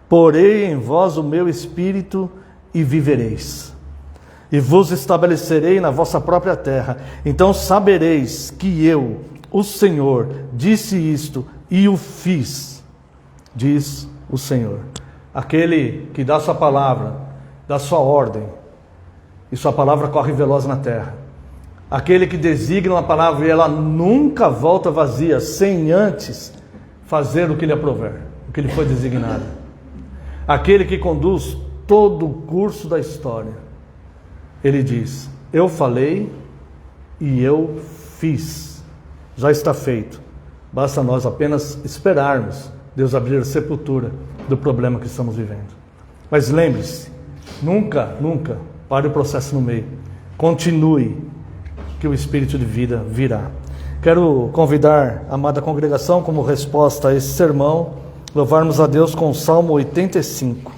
Porei em vós o meu espírito e vivereis. E vos estabelecerei na vossa própria terra. Então sabereis que eu, o Senhor, disse isto e o fiz, diz o Senhor. Aquele que dá sua palavra, dá sua ordem, e sua palavra corre veloz na terra. Aquele que designa uma palavra e ela nunca volta vazia, sem antes fazer o que lhe aprover, o que lhe foi designado. Aquele que conduz todo o curso da história. Ele diz, eu falei e eu fiz. Já está feito. Basta nós apenas esperarmos Deus abrir a sepultura do problema que estamos vivendo. Mas lembre-se, nunca pare o processo no meio. Continue, que o Espírito de vida virá. Quero convidar a amada congregação, como resposta a esse sermão, louvarmos a Deus com o Salmo 85.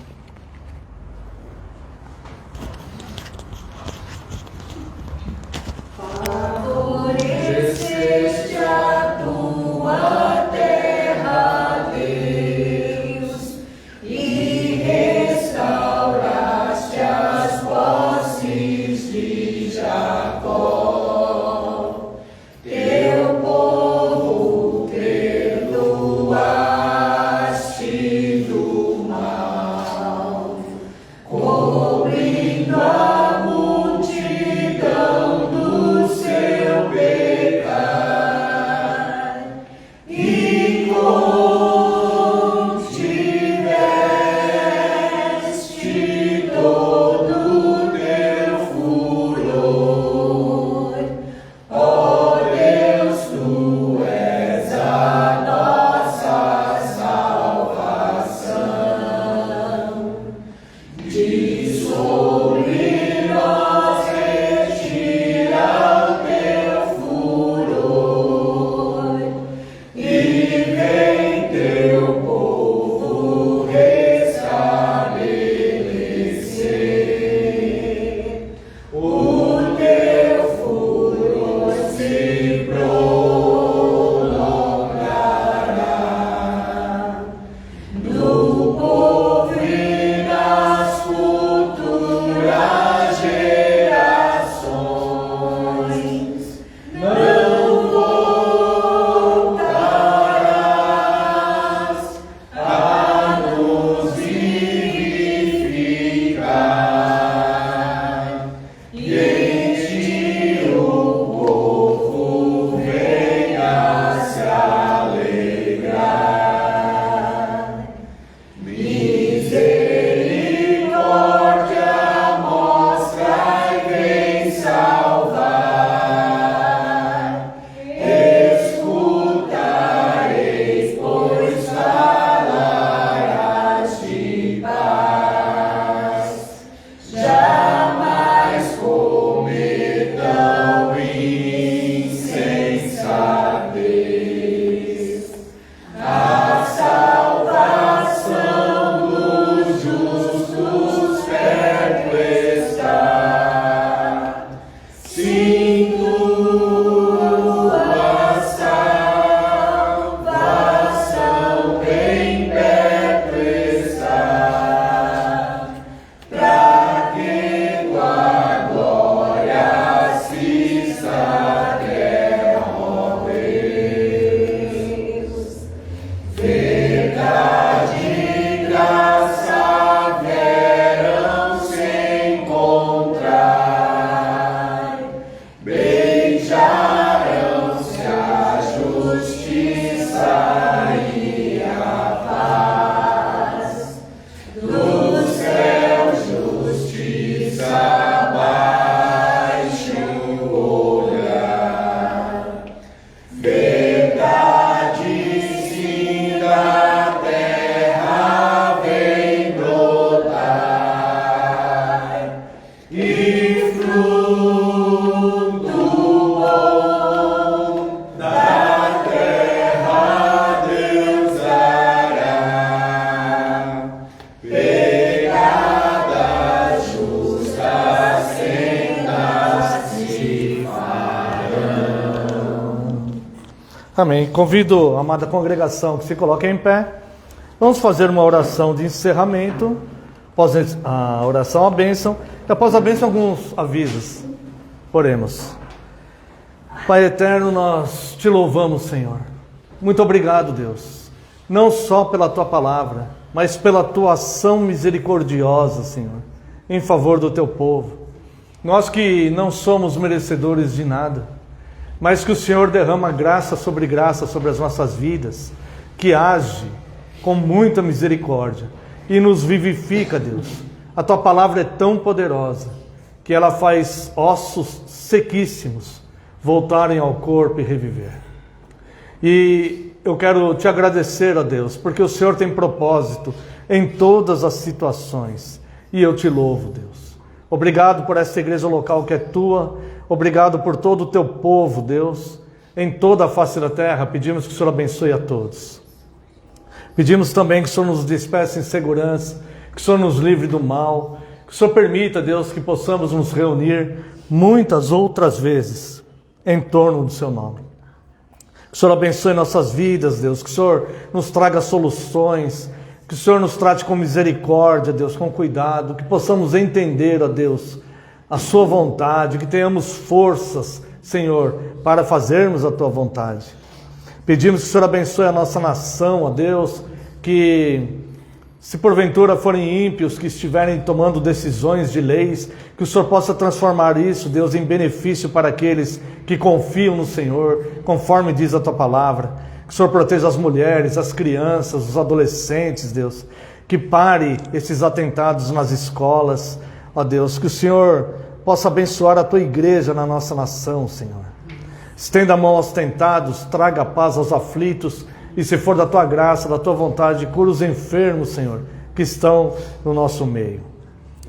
Favoreceste a tua terra, Deus, e restauraste as posses de Jacó. Teu povo perdoaste do mal. Amém. Convido a amada congregação que se coloque em pé. Vamos fazer uma oração de encerramento. Após a oração, a bênção. E após a bênção, alguns avisos. Oremos. Pai eterno, nós te louvamos, Senhor. Muito obrigado, Deus. Não só pela tua palavra, mas pela tua ação misericordiosa, Senhor, em favor do teu povo. Nós que não somos merecedores de nada, mas que o Senhor derrama graça sobre as nossas vidas, que age com muita misericórdia e nos vivifica, Deus. A tua palavra é tão poderosa que ela faz ossos sequíssimos voltarem ao corpo e reviver. E eu quero te agradecer, ó Deus, porque o Senhor tem propósito em todas as situações. E eu te louvo, Deus. Obrigado por essa igreja local que é tua. Obrigado por todo o teu povo, Deus. Em toda a face da terra, pedimos que o Senhor abençoe a todos. Pedimos também que o Senhor nos despeça em segurança, que o Senhor nos livre do mal, que o Senhor permita, Deus, que possamos nos reunir muitas outras vezes em torno do seu nome. Que o Senhor abençoe nossas vidas, Deus, que o Senhor nos traga soluções, que o Senhor nos trate com misericórdia, Deus, com cuidado, que possamos entender, ó Deus, a sua vontade, que tenhamos forças, Senhor, para fazermos a tua vontade. Pedimos que o Senhor abençoe a nossa nação, ó Deus, que se porventura forem ímpios que estiverem tomando decisões de leis, que o Senhor possa transformar isso, Deus, em benefício para aqueles que confiam no Senhor, conforme diz a tua palavra. Que o Senhor proteja as mulheres, as crianças, os adolescentes, Deus. Que pare esses atentados nas escolas, ó Deus. Que o Senhor possa abençoar a tua igreja na nossa nação, Senhor. Estenda a mão aos tentados, traga paz aos aflitos. E se for da tua graça, da tua vontade, cura os enfermos, Senhor, que estão no nosso meio.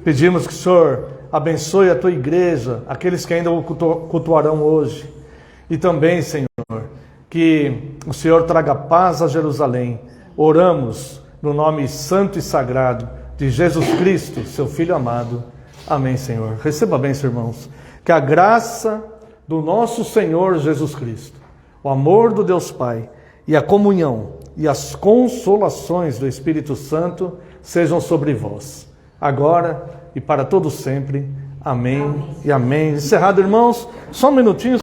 Pedimos que o Senhor abençoe a tua igreja, aqueles que ainda o cultuarão hoje. E também, Senhor, que o Senhor traga paz a Jerusalém. Oramos no nome santo e sagrado de Jesus Cristo, seu Filho amado. Amém, Senhor. Receba a bênção, irmãos. Que a graça do nosso Senhor Jesus Cristo, o amor do Deus Pai, e a comunhão e as consolações do Espírito Santo sejam sobre vós, agora e para todo sempre. Amém e amém. Encerrado, irmãos, só um minutinho.